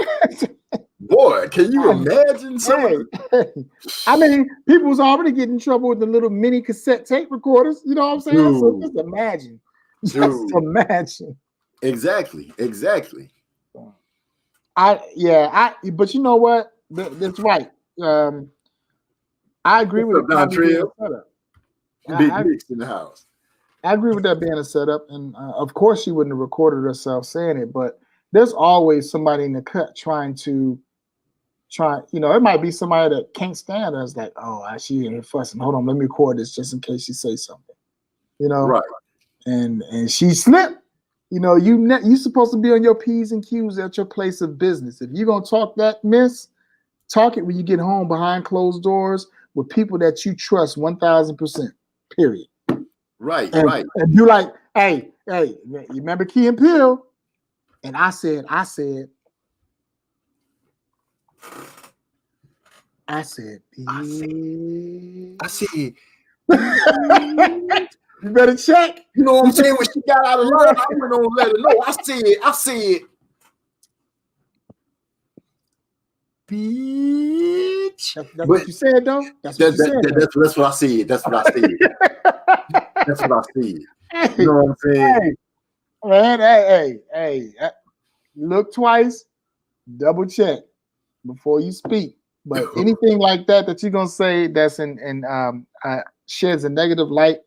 Boy, can you imagine some of Hey, I mean, people was already getting in trouble with the little mini cassette tape recorders. You know what I'm saying? So just imagine. Just Dude. imagine. Exactly. But you know what? That's right. I agree with What's up, it being a Don setup. Big Mix in the house. I agree with that being a setup, and of course she wouldn't have recorded herself saying it, but there's always somebody in the cut trying. It might be somebody that can't stand her. It's like, oh, she in here fussing. Hold on, let me record this just in case she says something. Right. And she slipped. You supposed to be on your P's and Q's at your place of business. If you're gonna talk that mess, talk it when you get home behind closed doors with people that you trust 1,000%. Period. Right. And you like, hey, you remember Key and Peele? And I said, you better check. You know what I'm saying? When she got out of line, I went on let her know. I said, bitch. That's what you said, though. That's what I said. That's what I said. You know what I'm saying? Hey, look twice, double check before you speak. But anything like that you're gonna say that's sheds a negative light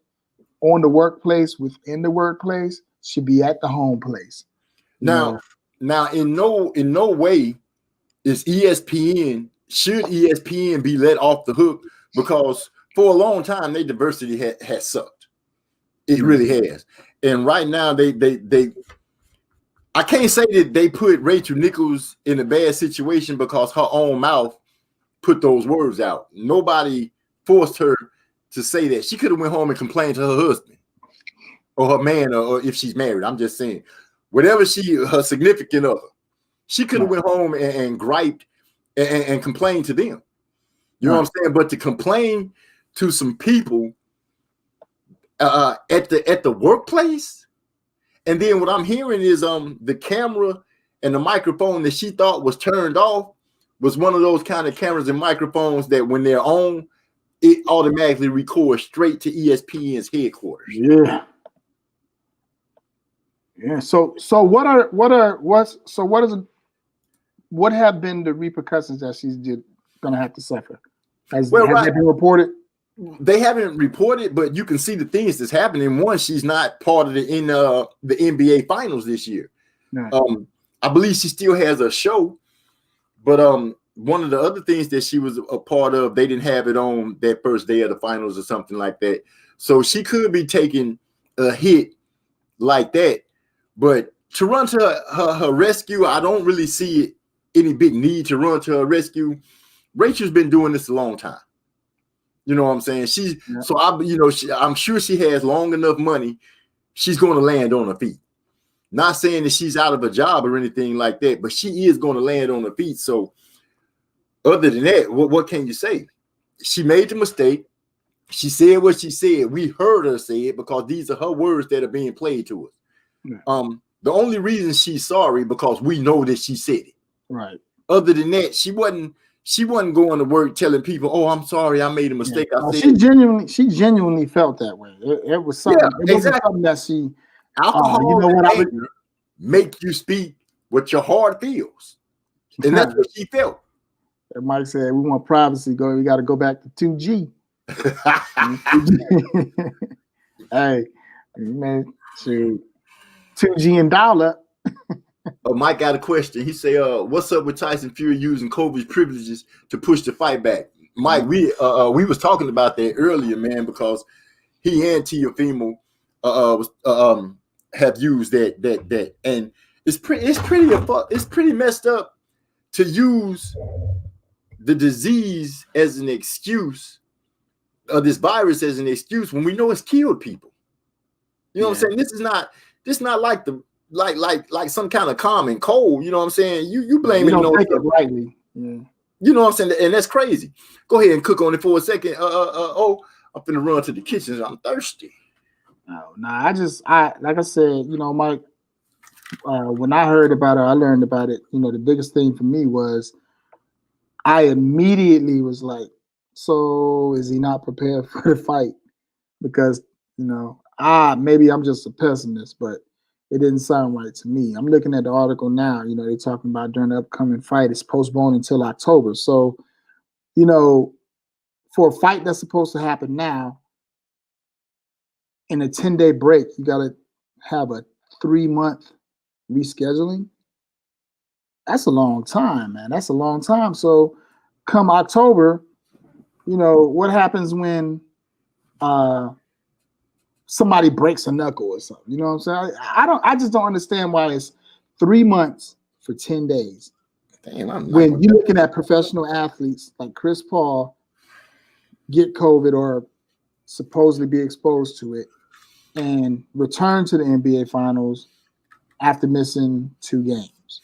on the workplace, within the workplace, should be at the home place. Now, in no way is ESPN. Should ESPN be let off the hook? Because for a long time, their diversity has sucked. It really has. And right now, they I can't say that they put Rachel Nichols in a bad situation because her own mouth put those words out. Nobody forced her to say that. She could have went home and complained to her husband or her man, or if she's married. I'm just saying, whatever her significant other, she could have went home and griped and complained to them. You know what I'm saying? But to complain to some people at the workplace, and then what I'm hearing is the camera and the microphone that she thought was turned off was one of those kind of cameras and microphones that when they're on, it automatically records straight to ESPN's headquarters. Yeah. So what have been the repercussions that she's gonna have to suffer? Has that been reported? They haven't reported, but you can see the things that's happening. One, she's not part of the NBA finals this year. No. I believe she still has a show, but one of the other things that she was a part of, they didn't have it on that first day of the finals or something like that. So she could be taking a hit like that. But to run to her rescue, I don't really see any big need to run to her rescue. Rachel's been doing this a long time. You know what I'm saying? I'm sure she has long enough money. She's going to land on her feet. Not saying that she's out of a job or anything like that, but she is going to land on her feet. So other than that, what can you say? She made the mistake. She said what she said. We heard her say it because these are her words that are being played to us. Yeah. The only reason she's sorry because we know that she said it. Right. Other than that, she wasn't going to work telling people, "Oh, I'm sorry, I made a mistake." Yeah. She genuinely felt that way. It was something. Yeah, exactly. Something that she. Alcohol make you speak what your heart feels, and that's what she felt. And Mike said, "We want privacy. We got to go back to 2G." Hey, man, shoot. 2G and dollar. Mike got a question. He say, "What's up with Tyson Fury using COVID's privileges to push the fight back?" Mike, we was talking about that earlier, man, because he and Teofimo have used that, and it's pretty messed up to use the disease as an excuse, this virus as an excuse when we know it's killed people. You know what I'm saying? This is not like like some kind of common cold. You know what I'm saying? You blame it on it rightly. Yeah. You know what I'm saying? And that's crazy. Go ahead and cook on it for a second. I'm finna run to the kitchen. I'm thirsty. No, like I said, Mike, when I heard about her, I learned about it. The biggest thing for me was I immediately was like, so is he not prepared for the fight? Because, maybe I'm just a pessimist, but it didn't sound right to me. I'm looking at the article now. They're talking about during the upcoming fight, it's postponed until October. So, for a fight that's supposed to happen now, in a 10-day break, you got to have a 3-month rescheduling. That's a long time, man. That's a long time. So come October, what happens when somebody breaks a knuckle or something? You know what I'm saying? I just don't understand why it's 3 months for 10 days. Damn, when you're looking at professional athletes like Chris Paul get COVID or supposedly be exposed to it and return to the NBA Finals after missing 2 games.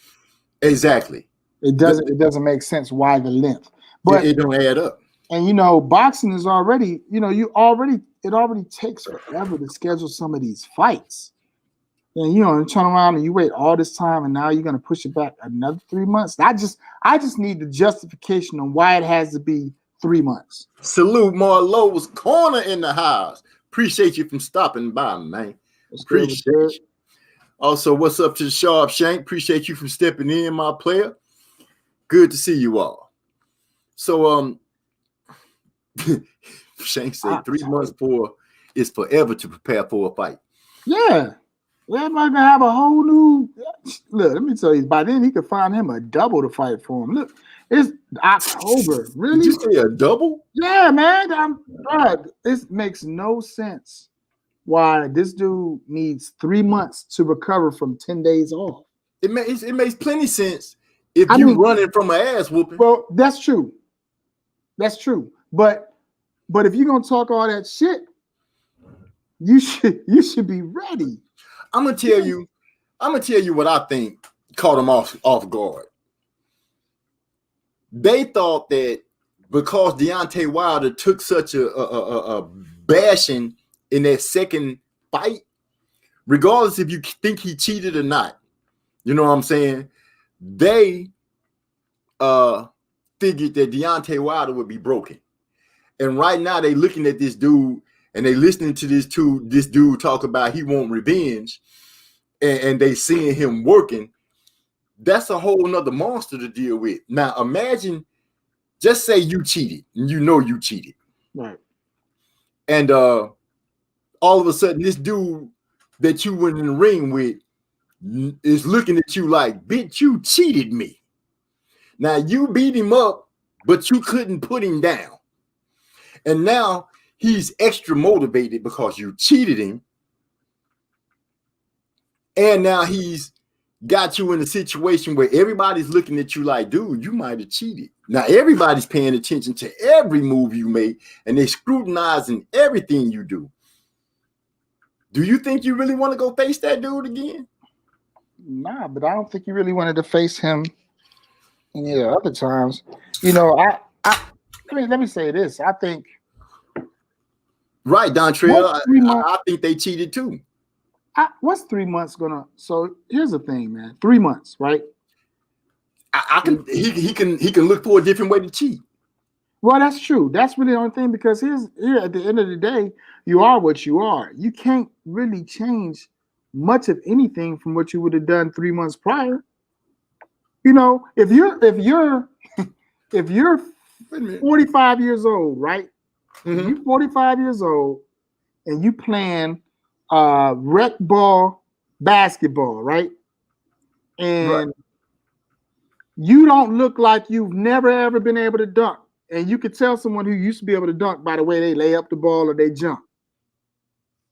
Exactly. It doesn't make sense why the length. But it don't add up. And boxing is already, it already takes forever to schedule some of these fights. And you turn around and you wait all this time, and now you're gonna push it back another 3 months. I just need the justification on why it has to be 3 months. Salute Marlowe's Corner in the house. Appreciate you from stopping by, man. Appreciate you. Also, what's up to the Sharp Shank? Appreciate you from stepping in, my player. Good to see you all. So, Shank said 3 months is forever to prepare for a fight. Yeah. We're not gonna have a whole new look. Let me tell you, by then he could find him a double to fight for him. Look, it's October. Really? Did you say a double? Yeah, man. This makes no sense. Why this dude needs 3 months to recover from 10 days off. It makes plenty sense if you're running from an ass whooping. Well, that's true. That's true. But if you're gonna talk all that shit, you should be ready. I'm gonna tell you what I think caught him off guard. They thought that because Deontay Wilder took such a bashing in that second fight, regardless if you think he cheated or not, you know what I'm saying? They figured that Deontay Wilder would be broken. And right now they looking at this dude and they listening to this dude talk about he want revenge, and they seeing him working. That's a whole nother monster to deal with. Now imagine, just say you cheated and you cheated. Right. And all of a sudden this dude that you went in the ring with is looking at you like, bitch, you cheated me. Now you beat him up, but you couldn't put him down. And now he's extra motivated because you cheated him. And now he's got you in a situation where everybody's looking at you like, dude, you might have cheated. Now everybody's paying attention to every move you make, and they're scrutinizing everything you do. Do you think you really want to go face that dude again? Nah, but I don't think you really wanted to face him any of the other times. Let me say this. I think right, Dontrell. I think they cheated too. What's 3 months gonna? So here's the thing, man. 3 months, right? He can look for a different way to cheat. Well, that's true. That's really the only thing, because here at the end of the day, you are what you are. You can't really change much of anything from what you would have done 3 months prior. If you're 45 years old, right? Mm-hmm. You're 45 years old and you playing rec ball basketball, right? And you don't look like you've never ever been able to dunk. And you could tell someone who used to be able to dunk by the way they lay up the ball or they jump.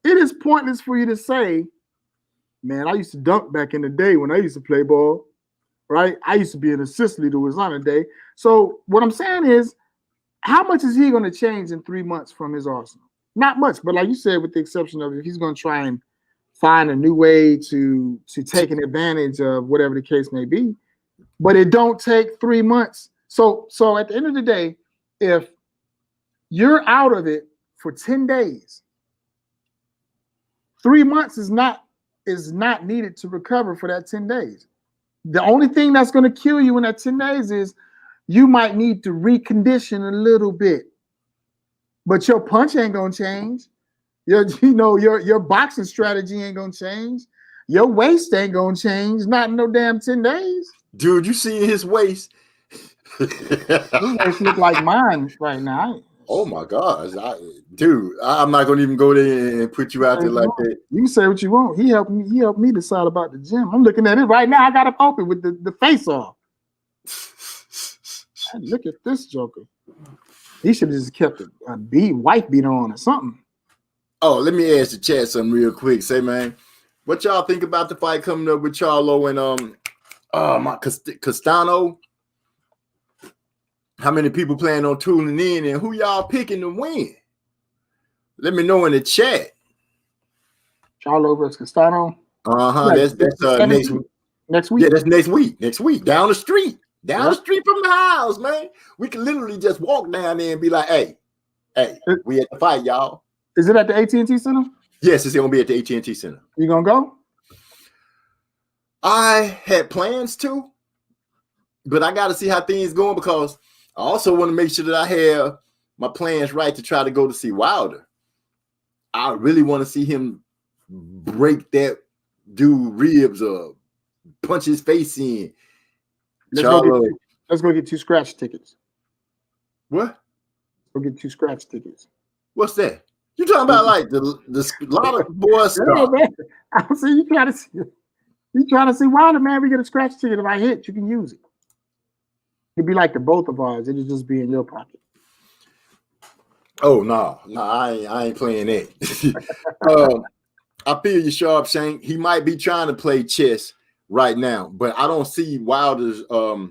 It is pointless for you to say, man, I used to dunk back in the day when I used to play ball, right? I used to be an assist leader was on a day. So what I'm saying is, how much is he going to change in 3 months from his arsenal? Not much, but like you said, with the exception of if he's going to try and find a new way to take an advantage of whatever the case may be. But it don't take 3 months. So at the end of the day, if you're out of it for 10 days, 3 months is not needed to recover for that 10 days. The only thing that's going to kill you in that 10 days is you might need to recondition a little bit, but your punch ain't gonna change. Your boxing strategy ain't gonna change. Your waist ain't gonna change. Not in no damn 10 days. Dude, you see his waist? His waist look like mine right now. Oh my gosh, dude, I'm not gonna even go there and put you out there like that. You can say what you want. He helped me decide about the gym. I'm looking at it right now. I got it open with the face off. Look at this joker. He should have just kept a wife beater on or something. Oh, let me ask the chat something real quick. Say, man, what y'all think about the fight coming up with Charlo and Castano? How many people plan on tuning in, and who y'all picking to win? Let me know in the chat. Charlo versus Castano. That's next week. Next week. Yeah, that's next week. Next week, down the street from the house, man. We can literally just walk down there and be like, "Hey, we at the fight, y'all." Is it at the AT&T Center? Yes, it's gonna be at the AT&T Center. You gonna go? I had plans to, but I got to see how things going because I also want to make sure that I have my plans right to try to go to see Wilder. I really want to see him break that dude ribs up, punch his face in. Let's go get 2 scratch tickets. What? Go get 2 scratch tickets. What's that? You talking about like the lot of boys stuff? Yeah, man. I see you trying to see Wilder, man. We get a scratch ticket. If I hit, you can use it. It'd be like the both of ours. It'd just be in your pocket. Oh no, I ain't playing that. I feel you, Sharp Shank. He might be trying to play chess right now, but I don't see Wilder's. I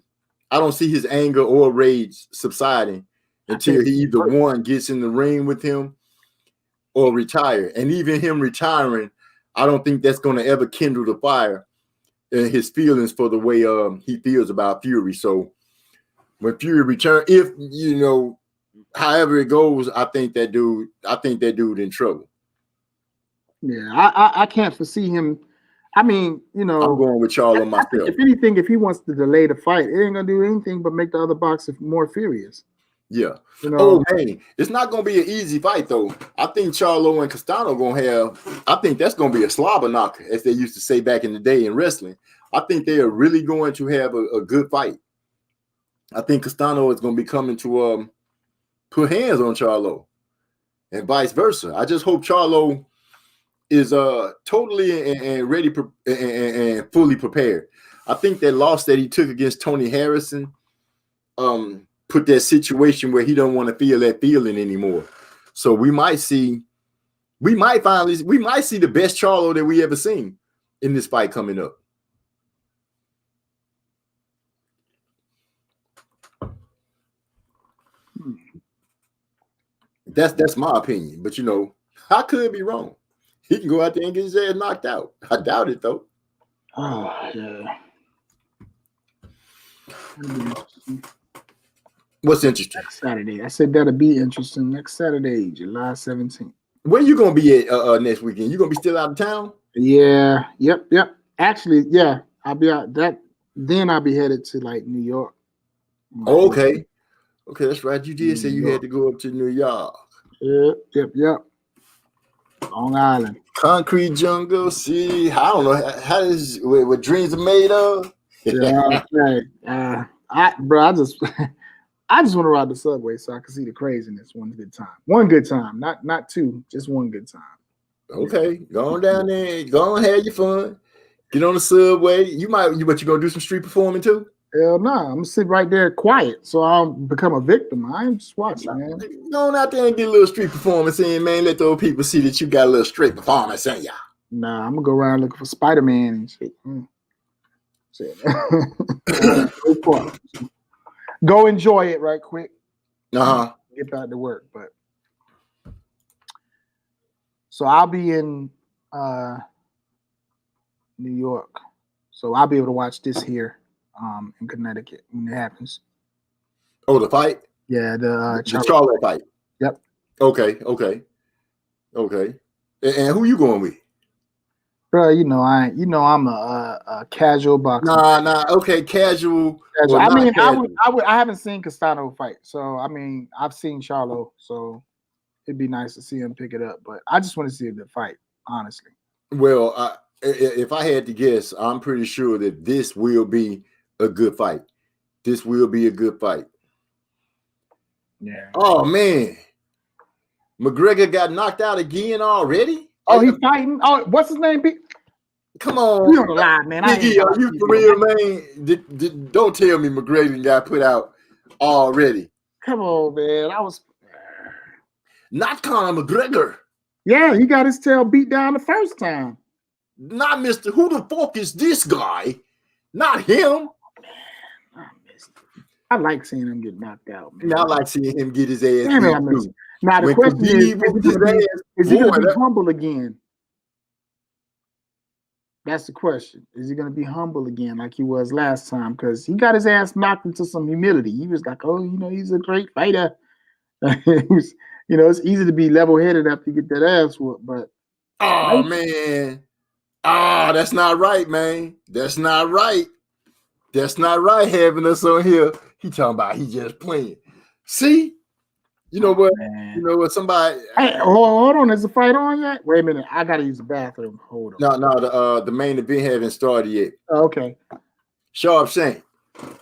don't see his anger or rage subsiding until he either one gets in the ring with him or retire. And even him retiring, I don't think that's going to ever kindle the fire in his feelings for the way he feels about Fury. So when Fury return, if however it goes, I think that dude in trouble. Yeah, I can't foresee him. I mean, I'm going with Charlo myself. If anything, if he wants to delay the fight, it ain't gonna do anything but make the other boxer more furious. Yeah. Oh man, it's not gonna be an easy fight though. I think Charlo and Castano gonna have. I think that's gonna be a slobber knocker, as they used to say back in the day in wrestling. I think they are really going to have a good fight. I think Castano is gonna be coming to put hands on Charlo, and vice versa. I just hope Charlo is totally and ready and fully prepared. I think that loss that he took against Tony Harrison put that situation where he don't want to feel that feeling anymore. So we might see the best Charlo that we ever seen in this fight coming up. That's my opinion, but I could be wrong. He can go out there and get his ass knocked out. I doubt it though. Oh yeah. What's interesting? Next Saturday. I said that'll be interesting. Next Saturday, July 17th. Where you gonna be at next weekend? You gonna be still out of town? Yeah. Yep. Actually, yeah. I'll be out that. Then I'll be headed to like New York. Okay, that's right. You did say you had to go up to New York. Yep. Long Island. Concrete jungle. See, I don't know how is what dreams are made of. Yeah. Okay. I just want to ride the subway so I can see the craziness one good time. One good time, not two, just one good time. Okay, go on down there, go on, have your fun. Get on the subway. But you gonna do some street performing too? Hell no, I'm gonna sit right there quiet so I'll become a victim. I ain't just watching, man. Go on out there and get a little street performance in, man. Let those people see that you got a little street performance in ya. Nah, I'm gonna go around looking for Spider-Man and shit. Go enjoy it right quick. Get back to work, but so I'll be in New York, so I'll be able to watch this here in Connecticut when it happens. Oh, the fight? Yeah, the Charlo fight. Yep. Okay. And who you going with? Bro, I'm a casual boxer. Nah. Okay, casual. Casual. Or I not mean, casual. I haven't seen Castano fight, so I mean, I've seen Charlo, so it'd be nice to see him pick it up. But I just want to see the fight, honestly. Well, if I had to guess, I'm pretty sure that this will be a good fight. This will be a good fight. Yeah. Oh man, McGregor got knocked out again already. Oh, he's fighting. Oh, what's his name? Come on, You on the live, man. Biggie, are you for real, man? Don't tell me McGregor got put out already. Come on, man. Not Conor McGregor. Yeah, he got his tail beat down the first time. Not Mr. Who the fuck is this guy? Not him. I like seeing him get knocked out, man. I like seeing him get his ass Damn it, I beat miss too. it. Now the When question is Khabib he going to be boy, humble again? That's the question. Is he going to be humble again like he was last time? Because he got his ass knocked into some humility. He was like, oh, he's a great fighter. It's easy to be level-headed after you get that ass whooped, but oh man. Oh, that's not right, man. That's not right. That's not right having us on here. He talking about he just playing. See? You know what? Man. You know what? Somebody. Hey, hold on. Is the fight on yet? Wait a minute. I gotta use the bathroom. Hold on. No. The main event haven't started yet. Oh, okay. Sharp Shane.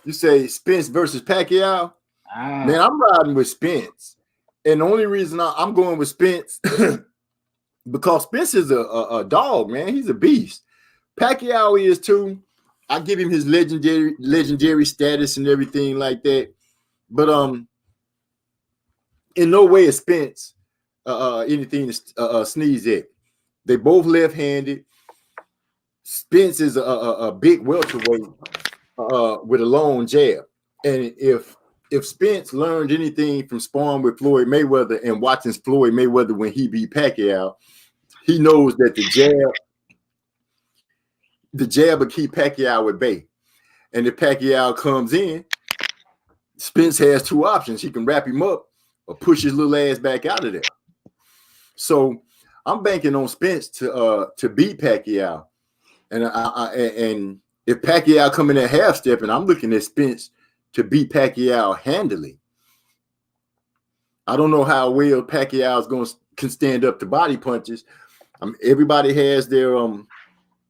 You say Spence versus Pacquiao? Man, I'm riding with Spence. And the only reason I'm going with Spence because Spence is a dog, man. He's a beast. Pacquiao is too. I give him his legendary status and everything like that. But in no way is Spence anything to sneeze at. They both left-handed. Spence is a big welterweight with a long jab. And if Spence learned anything from sparring with Floyd Mayweather and watching Floyd Mayweather when he beat Pacquiao, he knows that the jab will keep Pacquiao at bay. And if Pacquiao comes in, Spence has two options. He can wrap him up or push his little ass back out of there. So I'm banking on Spence to beat Pacquiao. And if Pacquiao come in at half stepping, I'm looking at Spence to beat Pacquiao handily. I don't know how well Pacquiao can stand up to body punches. Everybody has their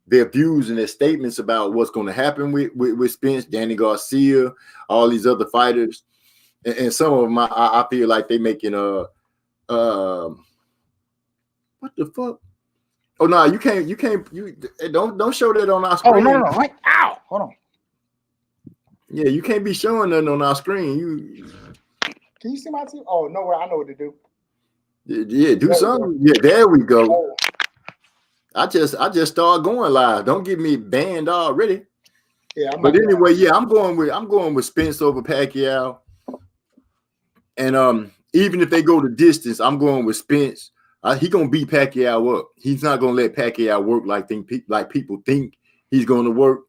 views and their statements about what's going to happen with Spence, Danny Garcia, all these other fighters, and some of them I feel like they making what the fuck? Oh no, you can't don't show that on our screen. Oh no, wait, ow, hold on. Yeah, you can't be showing nothing on our screen. Can you see my team? Oh no, I know what to do. Yeah, do something. Yeah, there we go. I just started going live. Don't get me banned already. Yeah, but anyway, yeah, I'm going with Spence over Pacquiao. And even if they go the distance, I'm going with Spence. He gonna beat Pacquiao up. He's not gonna let Pacquiao work like people think he's gonna work.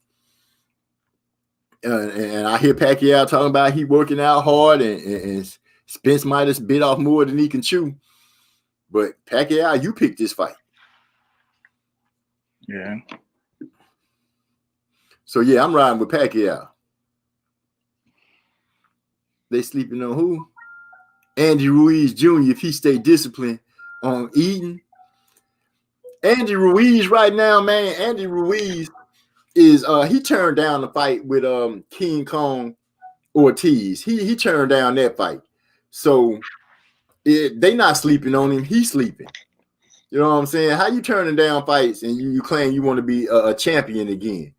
And I hear Pacquiao talking about he working out hard, and Spence might have bit off more than he can chew. But Pacquiao, you picked this fight. Yeah. So yeah, I'm riding with Pacquiao. They sleeping on who? Andy Ruiz Jr. If he stay disciplined on eating. Andy Ruiz right now, man. Andy Ruiz is he turned down the fight with King Kong Ortiz. He turned down that fight. So they not sleeping on him. He's sleeping. You know what I'm saying? How you turning down fights and you claim you want to be a champion again?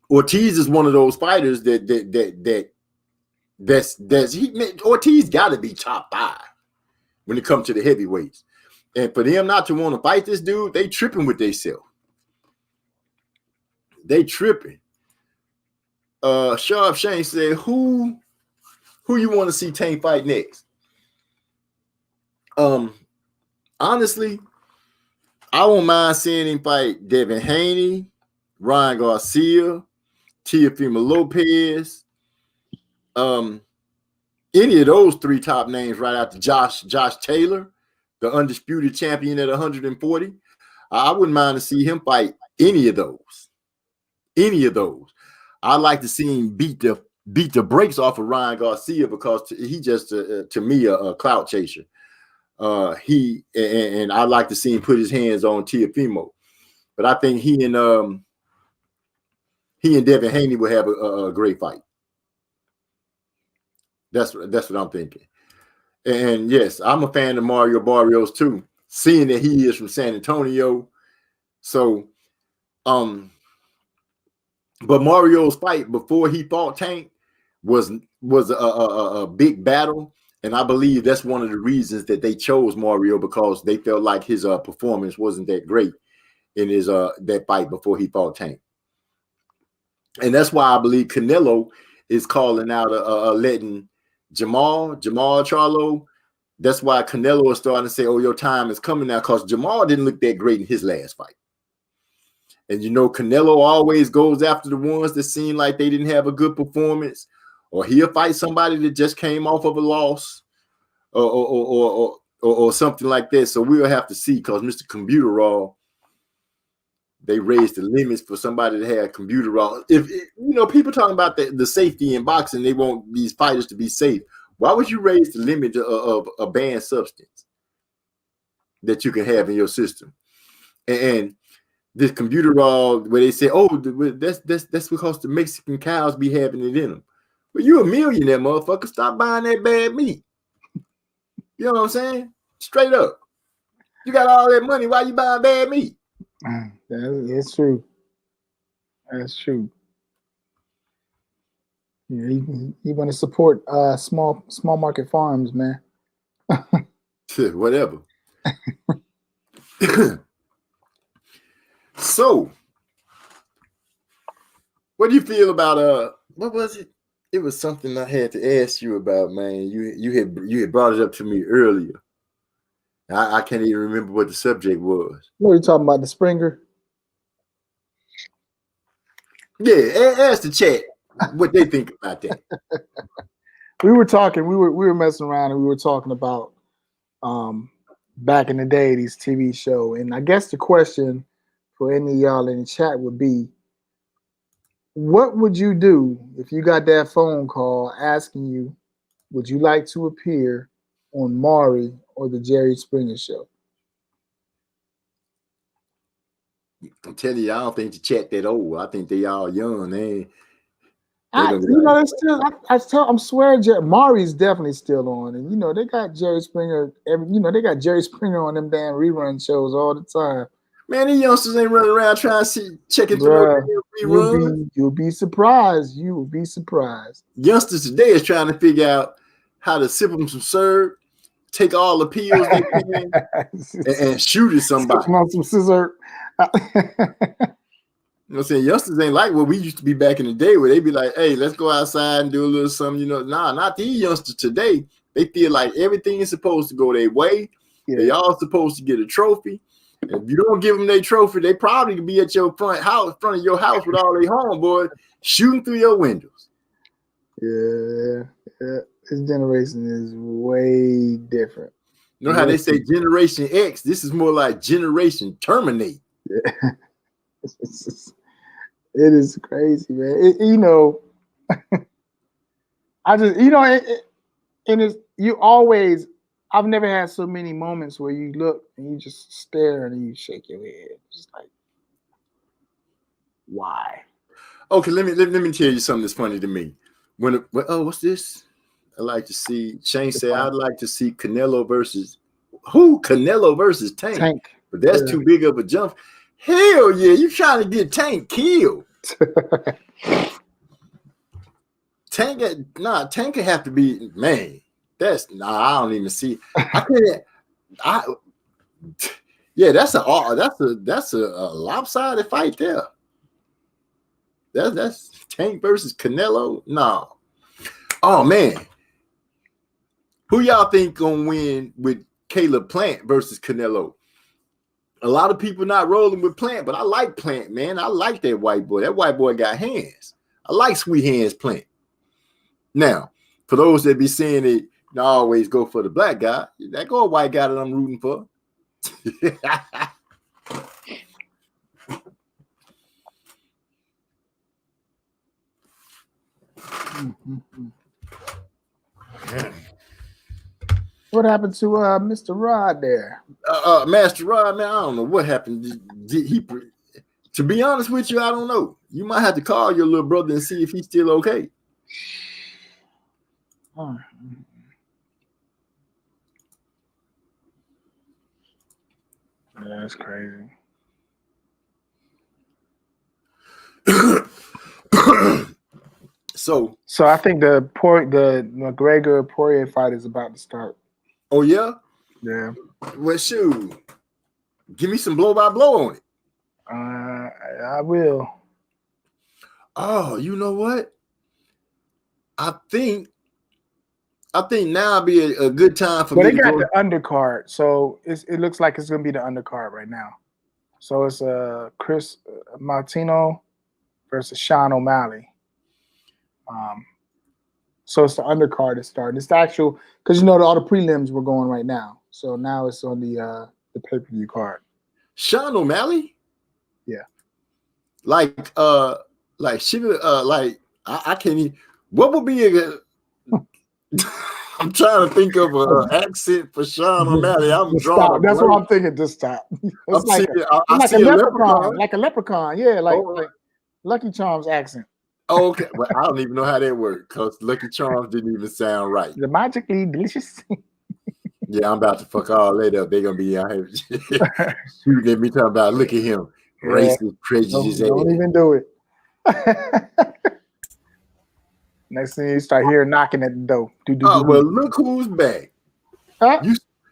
Ortiz is one of those fighters Ortiz got to be top 5 when it comes to the heavyweights. And for them not to want to fight this dude, they tripping with themselves. They tripping. Sharp Shane said, who you want to see Tank fight next? Honestly, I won't mind seeing him fight Devin Haney, Ryan Garcia, Teofimo Lopez. Any of those 3 top names right after Josh Taylor, the undisputed champion at 140. I wouldn't mind to see him fight any of those. Any of those. I'd like to see him beat the brakes off of Ryan Garcia because he just to me a clout chaser. And I'd like to see him put his hands on Teofimo, but I think he and Devin Haney will have a great fight. That's what I'm thinking. And yes, I'm a fan of Mario Barrios too, seeing that he is from San Antonio. So, but Mario's fight before he fought Tank was a big battle, and I believe that's one of the reasons that they chose Mario, because they felt like his performance wasn't that great in his that fight before he fought Tank. And that's why I believe Canelo is calling out letting Jamal Charlo. That's why Canelo is starting to say, "Oh, your time is coming now," because Jamal didn't look that great in his last fight. And Canelo always goes after the ones that seem like they didn't have a good performance, or he'll fight somebody that just came off of a loss, or something like that. So we'll have to see, because Mr. Computer Raw, they raised the limits for somebody to have Computer Raw. If people talking about the safety in boxing, they want these fighters to be safe. Why would you raise the limit of a banned substance that you can have in your system? And this Computer Raw, where they say, "Oh, that's because the Mexican cows be having it in them." Well, you a millionaire, motherfucker. Stop buying that bad meat. You know what I'm saying? Straight up. You got all that money. Why you buying bad meat? It's true. That's true. You want to support small market farms, man. Whatever. So, what do you feel about what was it? It was something I had to ask you about, man. You had brought it up to me earlier. I can't even remember what the subject was. What are you talking about? The Springer? Yeah, ask the chat what they think about that. We were talking. We were messing around, and we were talking about back in the day, these TV show. And I guess the question for any of y'all in the chat would be, what would you do if you got that phone call asking you, would you like to appear on Maury or the Jerry Springer Show? I'm telling you, I don't think the chat that old. I think they all young. I'm swearing, Maury's definitely still on, and they got Jerry Springer. They got Jerry Springer on them damn rerun shows all the time. Man, these youngsters ain't running around trying to check it through reruns. You'll be surprised. You will be surprised. Youngsters today is trying to figure out how to sip them some syrup, take all the pills they can, and shoot at somebody. On some scissor. You know what I'm saying? Youngsters ain't like what we used to be back in the day, where they be like, "Hey, let's go outside and do a little something." Nah, not these youngsters today. They feel like everything is supposed to go their way. Yeah. They all supposed to get a trophy. If you don't give them their trophy, they probably could be at your front of your house with all their homeboys shooting through your windows. Yeah. This generation is way different. You know how they say Generation X? This is more like Generation Terminate. Yeah. It is crazy, man. I just, and it's, you always, I've never had so many moments where you look and you just stare and you shake your head. Just like, why? Okay, let me tell you something that's funny to me. What's this? I like to see, Shane said, I'd like to see Canelo versus Tank. But that's too big of a jump. Hell yeah, you trying to get Tank killed. Tank could have to be, man. I don't even see. That's a lopsided fight there. That's Tank versus Canelo. No. Oh man. Who y'all think gonna win with Caleb Plant versus Canelo? A lot of people not rolling with Plant, but I like Plant, man. I like that white boy. That white boy got hands. I like sweet hands Plant. Now, for those that be saying it, I always go for the black guy. That go a white guy that I'm rooting for. What happened to Mr. Rod there? Master Rod, man, I don't know what happened. To be honest with you, I don't know. You might have to call your little brother and see if he's still okay. Oh. Yeah, that's crazy. So I think the McGregor Poirier fight is about to start. Oh yeah? Yeah. Well, shoot. Give me some blow by blow on it. I will. Oh, you know what? I think now would be a good time for me But they to got go. the undercard, so it looks like it's gonna be the undercard right now. So it's Chris Martino versus Sean O'Malley. So it's the undercard that's starting. It's the actual, because you know all the prelims were going right now. So now it's on the pay-per-view card. Sean O'Malley? Yeah. Like I can't even, what would be a I'm trying to think of an accent for Sean O'Malley. I'm drawing. That's what I'm thinking. Just stop. It's like I see a leprechaun. like a leprechaun. Yeah, like Lucky Charms accent. Oh, okay. Well, I don't even know how that worked because Lucky Charms didn't even sound right. The magically delicious. Yeah, I'm about to fuck all that up. They're gonna be out here shooting at me talking about, look at him, racist, prejudice. Don't even do it. Next thing you start hearing knocking at the door. Oh well, look who's back. Huh?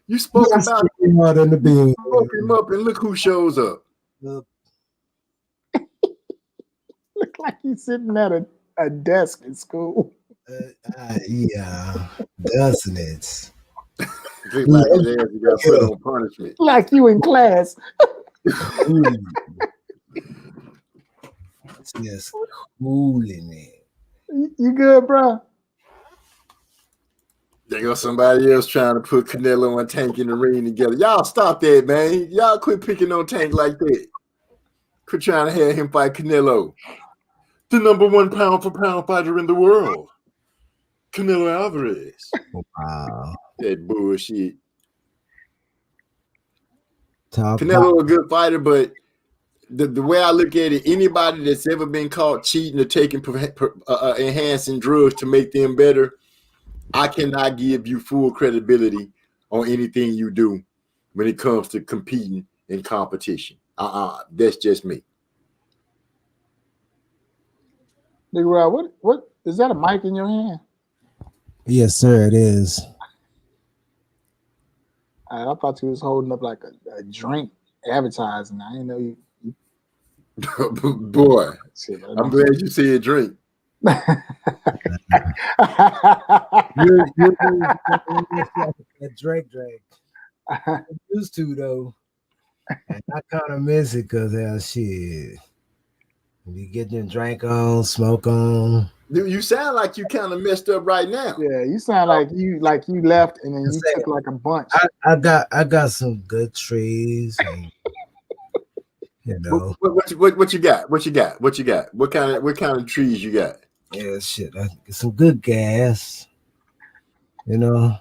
You spoke about him out in the beam. Spoke him up, and look who shows up. Look like he's sitting at a desk in school. Yeah, doesn't it? Look like his ass got put on punishment. Like you in class. Just cooling it. You good, bro? There goes somebody else trying to put Canelo and Tank in the ring together. Y'all stop that, man. Y'all quit picking on Tank like that. Quit trying to have him fight Canelo. The #1 pound for pound fighter in the world. Canelo Alvarez. Wow. That bullshit. Canelo a good fighter, but the way I look at it, anybody that's ever been caught cheating or taking enhancing drugs to make them better, I cannot give you full credibility on anything you do when it comes to competing in competition. That's just me. Nigga, Rob, what is that, a mic in your hand? Yes, sir, it is. I thought you was holding up like a drink advertising. I didn't know you. Boy, Shit, I'm glad you said drink. Drake. I used to though. And I kind of miss it because shit. You get your drink on, smoke on. Dude, you sound like you kind of messed up right now. Yeah, you sound like you left and then you took like a bunch. I got some good trees. And, you know. What you got? What you got? What kind of trees you got? Yeah, shit. Some good gas. You know.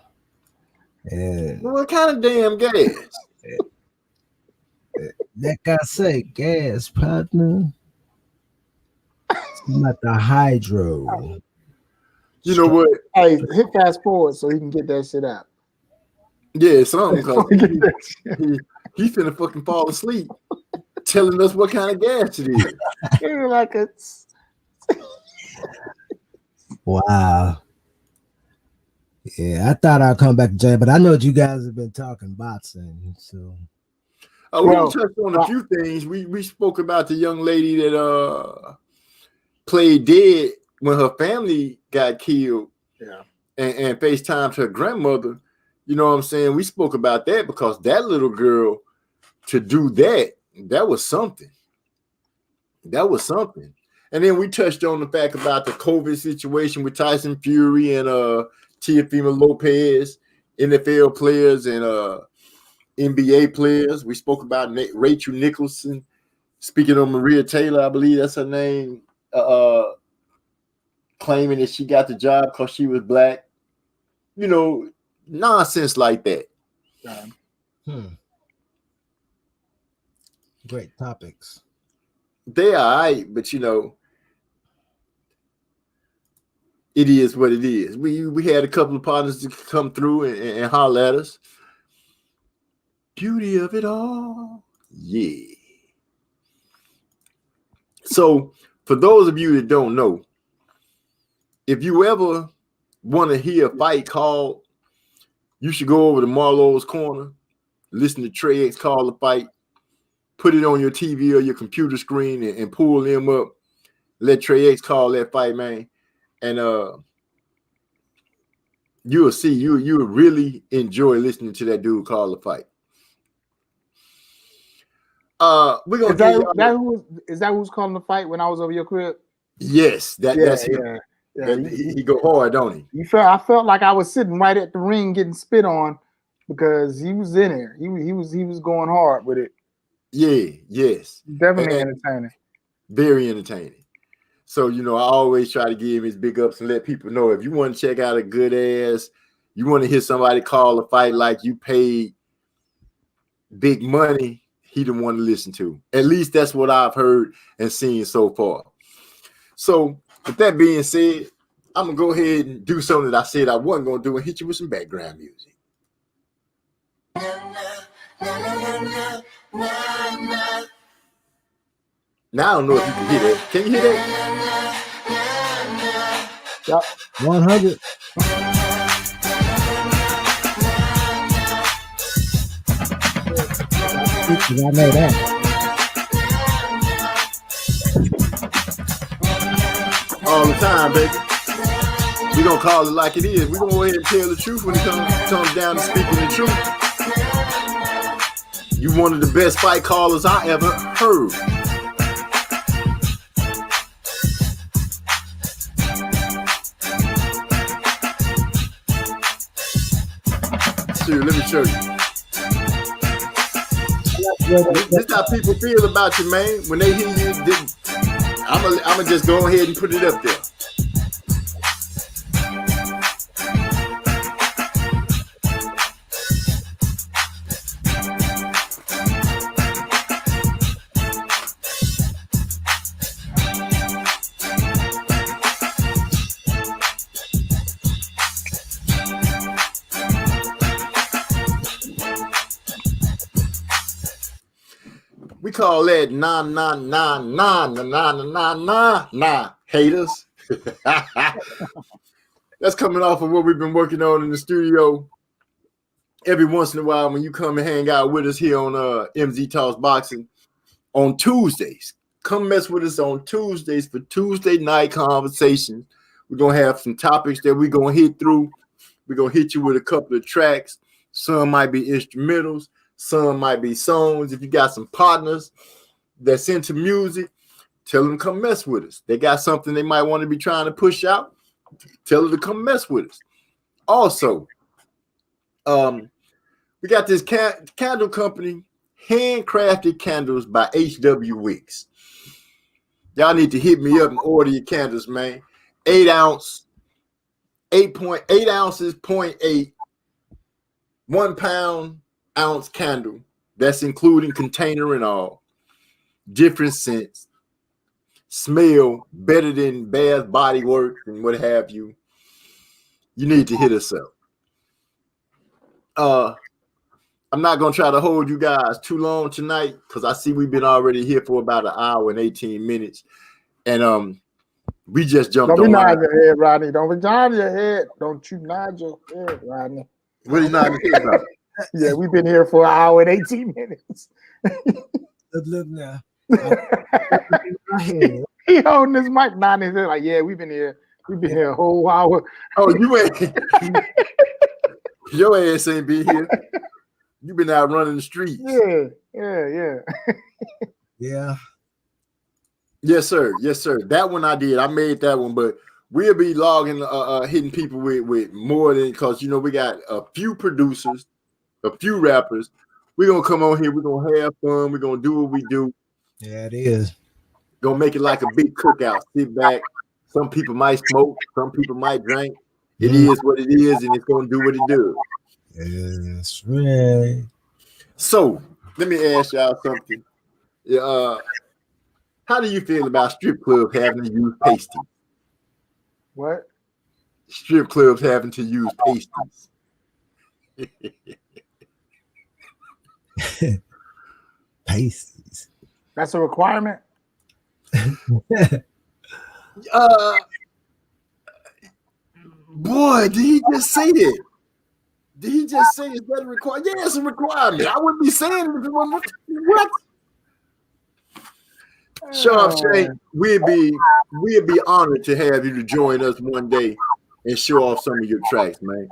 And what kind of damn gas? Like I say, gas, partner. Not the hydro. You know what? Hey, hit fast forward so he can get that shit out. Yeah, something. He finna fucking fall asleep telling us what kind of gas it is. You're like it's wow. Yeah, I thought I'd come back to Jay, but I know you guys have been talking boxing, so. We touched on a few things. We spoke about the young lady that played dead when her family got killed. Yeah. And FaceTimed her grandmother. You know what I'm saying? We spoke about that because that little girl, to do that was something. That was something. And then we touched on the fact about the COVID situation with Tyson Fury and Teofimo Lopez, NFL players and NBA players. We spoke about Rachel Nicholson. Speaking of Maria Taylor, I believe that's her name. claiming that she got the job because she was black. You know, nonsense like that. Great topics. They are right, but you know, it is what it is. We had a couple of partners to come through and holler at us. Beauty of it all. Yeah. So for those of you that don't know, if you ever want to hear a fight called, you should go over to Marlowe's Corner, listen to Trey X call the fight, put it on your TV or your computer screen and pull them up. Let Trey X call that fight, man. And you'll see, you'll really enjoy listening to that dude call the fight. We're gonna is that who's calling the fight when I was over your crib? Yes, that's him. Yeah. He go hard, don't he? I felt like I was sitting right at the ring getting spit on because he was in there. He was going hard with it. Yeah, yes. Definitely entertaining. Very entertaining. So, you know, I always try to give him his big ups and let people know if you want to check out a good ass, you want to hear somebody call a fight like you paid big money, he the one to listen to. At least that's what I've heard and seen so far. So, with that being said, I'm going to go ahead and do something that I said I wasn't going to do and hit you with some background music. Now, I don't know if you can hear that. Can you hear that? Yep. 100. I know that. All the time, baby. We're going to call it like it is. We're going to go ahead and tell the truth when it comes down to speaking the truth. You one of the best fight callers I ever heard. Here, let me show you. This is how people feel about you, man. When they hear you, I'm gonna just go ahead and put it up there. We call that nah haters. That's coming off of what we've been working on in the studio. Every once in a while, when you come and hang out with us here on MZ Talks Boxing on Tuesdays, come mess with us on Tuesdays for Tuesday night conversation. We're gonna have some topics that we're gonna hit through. We're gonna hit you with a couple of tracks. Some might be instrumentals. Some might be songs. If you got some partners that's into music, tell them to come mess with us. They got something they might want to be trying to push out, tell them to come mess with us. Also, we got this candle company, Handcrafted Candles by H.W. Wicks. Y'all need to hit me up and order your candles, man. 8 ounces, 0.8, 1 pound ounce candle. That's including container and all. Different scents. Smell better than Bath Body Works and what have you. You need to hit us up. I'm not going to try to hold you guys too long tonight because I see we've been already here for about an hour and 18 minutes. And we just jumped on. Don't be nodding your head, Rodney. Don't be nodding your head. Don't you nod your head, Rodney. What are you nodding your head about? Yeah, we've been here for an hour and 18 minutes. Look now. He holding his mic nodding his head like, yeah, we've been here. We've been here a whole hour. Oh, you ain't. Your ass ain't been here. You been out running the streets. Yeah. Yeah. Yes, sir. Yes, sir. That one I did. I made that one, but we'll be logging, hitting people with more than, because, you know, we got a few producers, a few rappers. We're going to come on here. We're going to have fun. We're going to do what we do. Yeah, it is. Going to make it like a big cookout. Sit back, Some people might smoke, some people might drink. It is what it is, and it's gonna do what it does. That's right. So let me ask y'all something. How do you feel about strip clubs having to use pasties? What? Strip clubs having to use pasties. Pasties. That's a requirement? Boy, did he just say that? Did he just say is that a requirement? Yeah, it's a requirement. I wouldn't be saying it if it wasn't. What? Sharp Shank, we'd be honored to have you to join us one day and show off some of your tracks, man.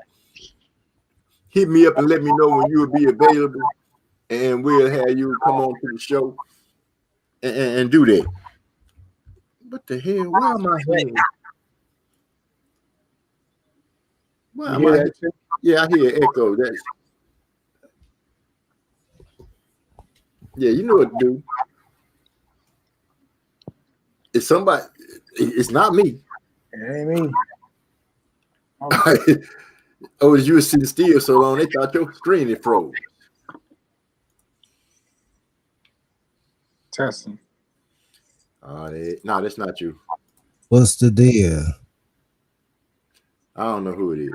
Hit me up and let me know when you will be available, and we'll have you come on to the show and do that. What the hell? Why am I here? Why am I here? Yeah, I hear echo. That's yeah, you know what to do. It's somebody. It's not me. It ain't me. Oh, you were sitting still so long, they thought your screen had froze. Testing. No, that's not you. What's the deal? I don't know who it is.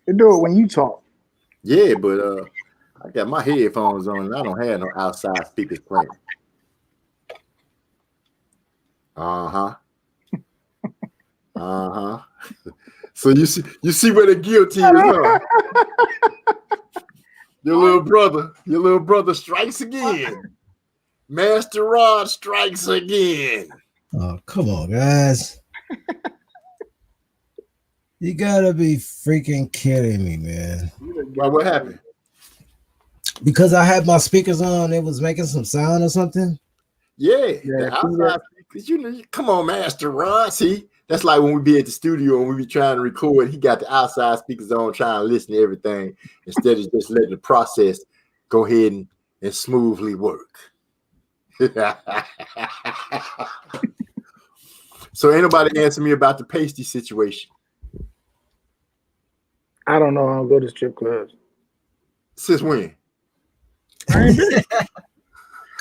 You do it when you talk. Yeah, but I got my headphones on and I don't have no outside speakers playing. Uh-huh. Uh-huh. So you see where the guilty is, huh? Your little brother strikes again. Master Rod strikes again. Oh, come on, guys. You gotta be freaking kidding me, man. Well, what happened? Because I had my speakers on, it was making some sound or something. Yeah, the outside speakers. Come on, Master Rod. See, that's like when we be at the studio and we be trying to record. He got the outside speakers on, trying to listen to everything instead of just letting the process go ahead and smoothly work. So ain't nobody answer me about the pasty situation. I don't know. I don't go to strip clubs. Since when?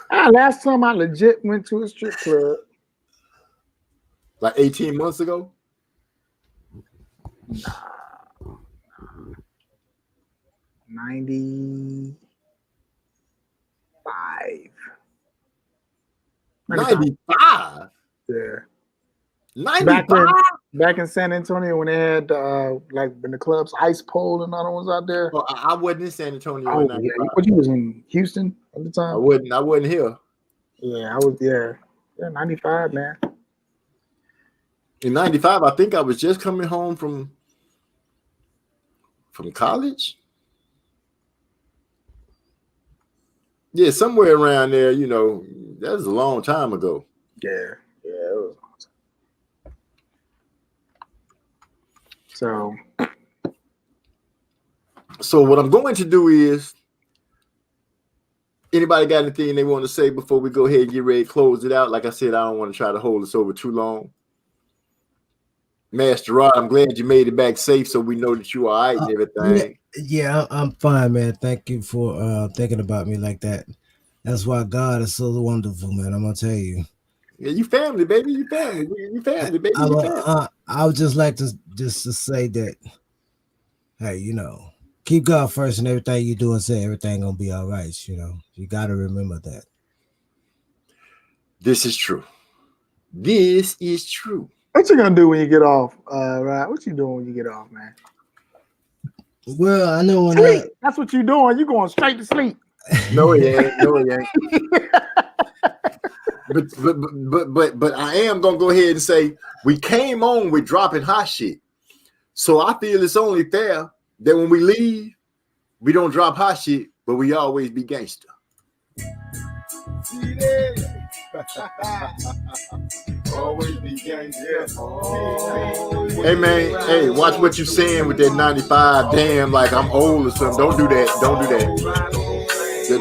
Last time I legit went to a strip club. Like 18 months ago? Nah. 95. 95? Yeah. 95? Back in San Antonio when they had like in the clubs, Ice Pole and other ones out there. Oh, I wasn't in San Antonio. Oh, yeah. But you was in Houston at the time? I wasn't here. Yeah, I was there. Yeah, 95, man. In 95, I think I was just coming home from college. Yeah, somewhere around there, you know, that was a long time ago. Yeah, it was a long time. So what I'm going to do is, anybody got anything they want to say before we go ahead and get ready to close it out? Like I said, I don't want to try to hold us over too long. Master Rod, I'm glad you made it back safe so we know that you are all right and everything. Yeah, I'm fine, man. Thank you for thinking about me like that. That's why God is so wonderful, man. I'm gonna tell you. Yeah, you family, baby. You family. You family, baby. You family. I would just like to say that, hey, you know, keep God first and everything you do and say everything gonna be all right. You know, you got to remember that. This is true. This is true. What you gonna do when you get off, Rod? What you doing when you get off, man? Well, I know when sleep. That's what you doing. You going straight to sleep. No, it ain't. No, it ain't. But I am gonna go ahead and say we came on with dropping hot shit. So I feel it's only fair that when we leave, we don't drop hot shit, but we always be gangster. Always be gangster. Hey man, hey, watch what you saying with that 95. Damn, like I'm old or something. Don't do that. Don't do that.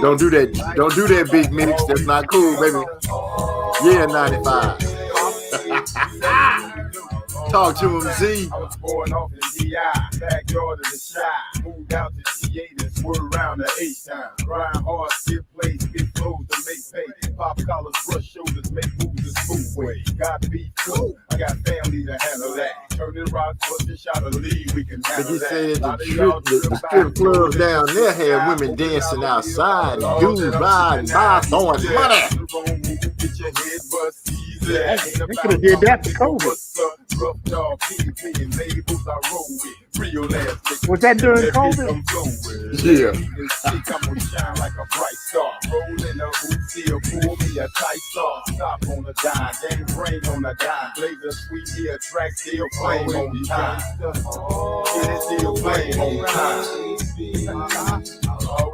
Don't do that. Don't do that, Big Mix. That's not cool, baby. Yeah, 95. Talk to him, Z. I was born off in DI, backyard of the shy. Moved out to GA to swerve around the H-Town. Grind hard, skip plays, get flows to make pay. Pop collars, brush shoulders, make moves the smooth way. Got beef too, I got family to handle that. Turning rocks, busting shot of lead, we can But handle you that. said Lot the of y'all strip clubs down there had women dancing outside, dudes riding by, throwing money. Get your head bust easy. They could have did that for COVID. Rough dog, kingpin, labels I roll with. Real ass nigga. Was that during That COVID? bitch I'm flowing. Yeah. Even sick, I'm gonna shine like a bright star. Rolling a Uzi, pull me a tight star. Stop on a dime, gang brain on a dime. Blazer sweet here, track still flame on time. It is still flame on time.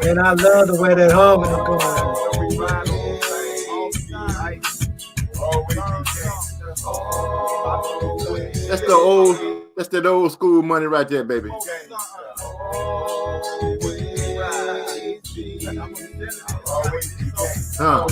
And I love the way that harmony going. That's that old school money right there, baby. Huh.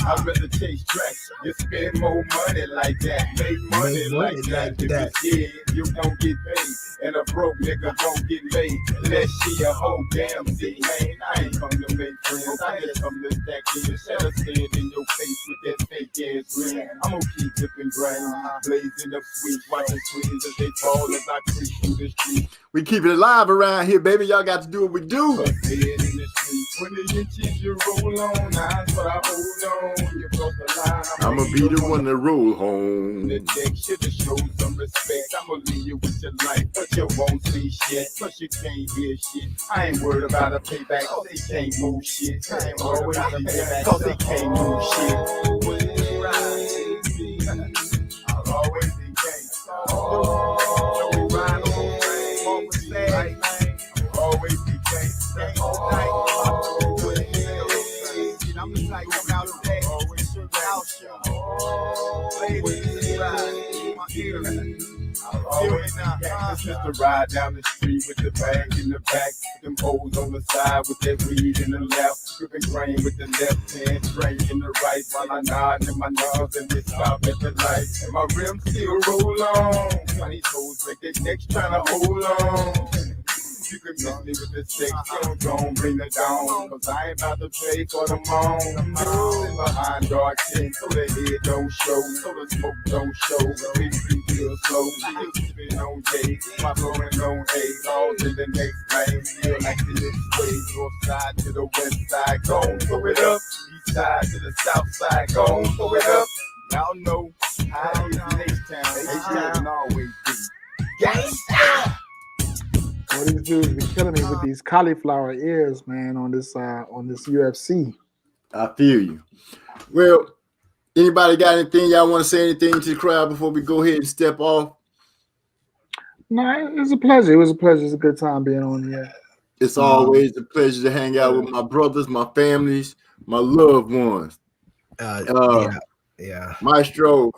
I'd rather chase tracks. You spend more money like that. Make money like that. If you're scared, you don't get paid. And a broke nigga don't get laid. Unless she a whole damn Z, man. I ain't come to make friends. I just come to stack in your shadow, stand in your face with that fake ass grin. I'm gonna keep dipping grain, blazing up sweet, watching twins as they fall as I creep through the street. We keep it alive around here, baby. Y'all got to do what we do. But dead in the street, 20 inches you roll on, that's what I hold on. You cross the line, I'ma be the one to roll home. the deck should have showed some respect. I'ma leave you with your life, but you won't see shit. Plus you can't hear shit. I ain't worried about a payback, cause they can't move shit. I ain't worried about a payback, cause they can't move shit. I'll always be gangsta. Always be gangsta. I'm the type of out there, always should out It's just a ride down the street with the bag in the back, them hoes on the side with that weed in the left, gripping grain with the left hand, drink in the right, while I nod in my nose and they stop at the light, and my rims still roll on. Funny toes like they necks trying to hold on. You can miss me with the sex, don't bring it down, cause I ain't about to pay for the moan. I'm sitting behind dark tents, so the head don't show, so the smoke don't show. Big feet feel slow, she spin on J, my blowing on A, all in the next lane. Feel like the next way, north side to the west side, gon' throw it up. East side to the south side, gon' throw it up. Y'all know how it is in H-Town, H-Town always be gangsta. Well, these dudes be killing me with these cauliflower ears, man, on this UFC. I feel you. Well, anybody got anything y'all want to say anything to the crowd before we go ahead and step off? No, it was a pleasure. It was a pleasure. It's a good time being on here. It's always a pleasure to hang out with my brothers, my families, my loved ones. Yeah. Maestro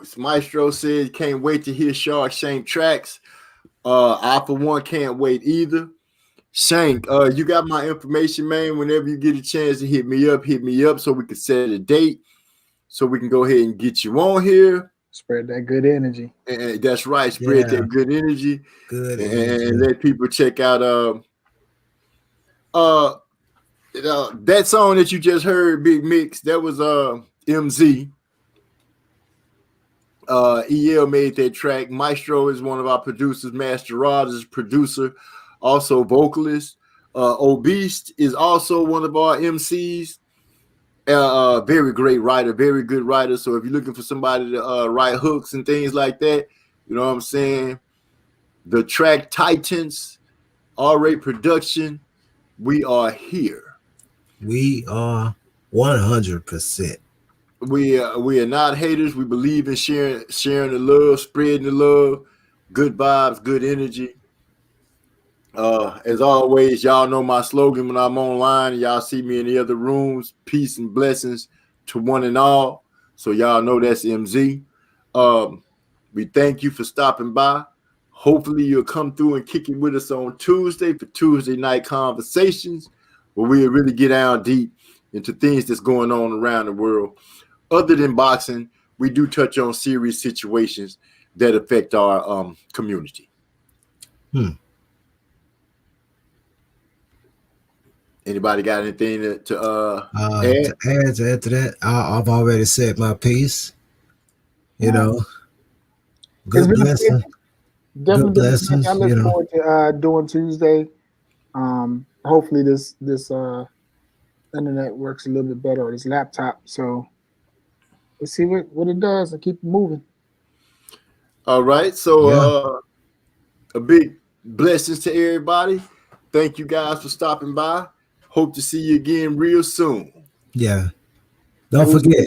said can't wait to hear Shark Shank tracks. I for one can't wait either. Shank, you got my information, man. Whenever you get a chance to hit me up so we can set a date, so we can go ahead and get you on here. Spread that good energy. And that's right, spread that good energy. Good and let people check out that song that you just heard, Big Mix. That was MZ. EL made that track. Maestro is one of our producers. Master Rod is producer, also vocalist. Obese is also one of our MCs. Very great writer, very good writer. So if you're looking for somebody to write hooks and things like that, you know what I'm saying? The track Titans, R-Rate Production, we are here. We are 100%. We are not haters. We believe in sharing the love, spreading the love, good vibes, good energy. As always, y'all know my slogan when I'm online and y'all see me in the other rooms. Peace and blessings to one and all. So y'all know that's MZ. We thank you for stopping by. Hopefully you'll come through and kick it with us on Tuesday for Tuesday night conversations, where we'll really get down deep into things that's going on around the world. Other than boxing, we do touch on serious situations that affect our community. Anybody got anything to add? To add to that, I've already said my piece. You know, It's good been a blessing. definitely Good been a blessings, I look you know. forward to doing Tuesday. Hopefully this internet works a little bit better, or this laptop. So let's see what it does and keep it moving. All right. So a big blessings to everybody. Thank you guys for stopping by. Hope to see you again real soon. Yeah. Don't forget,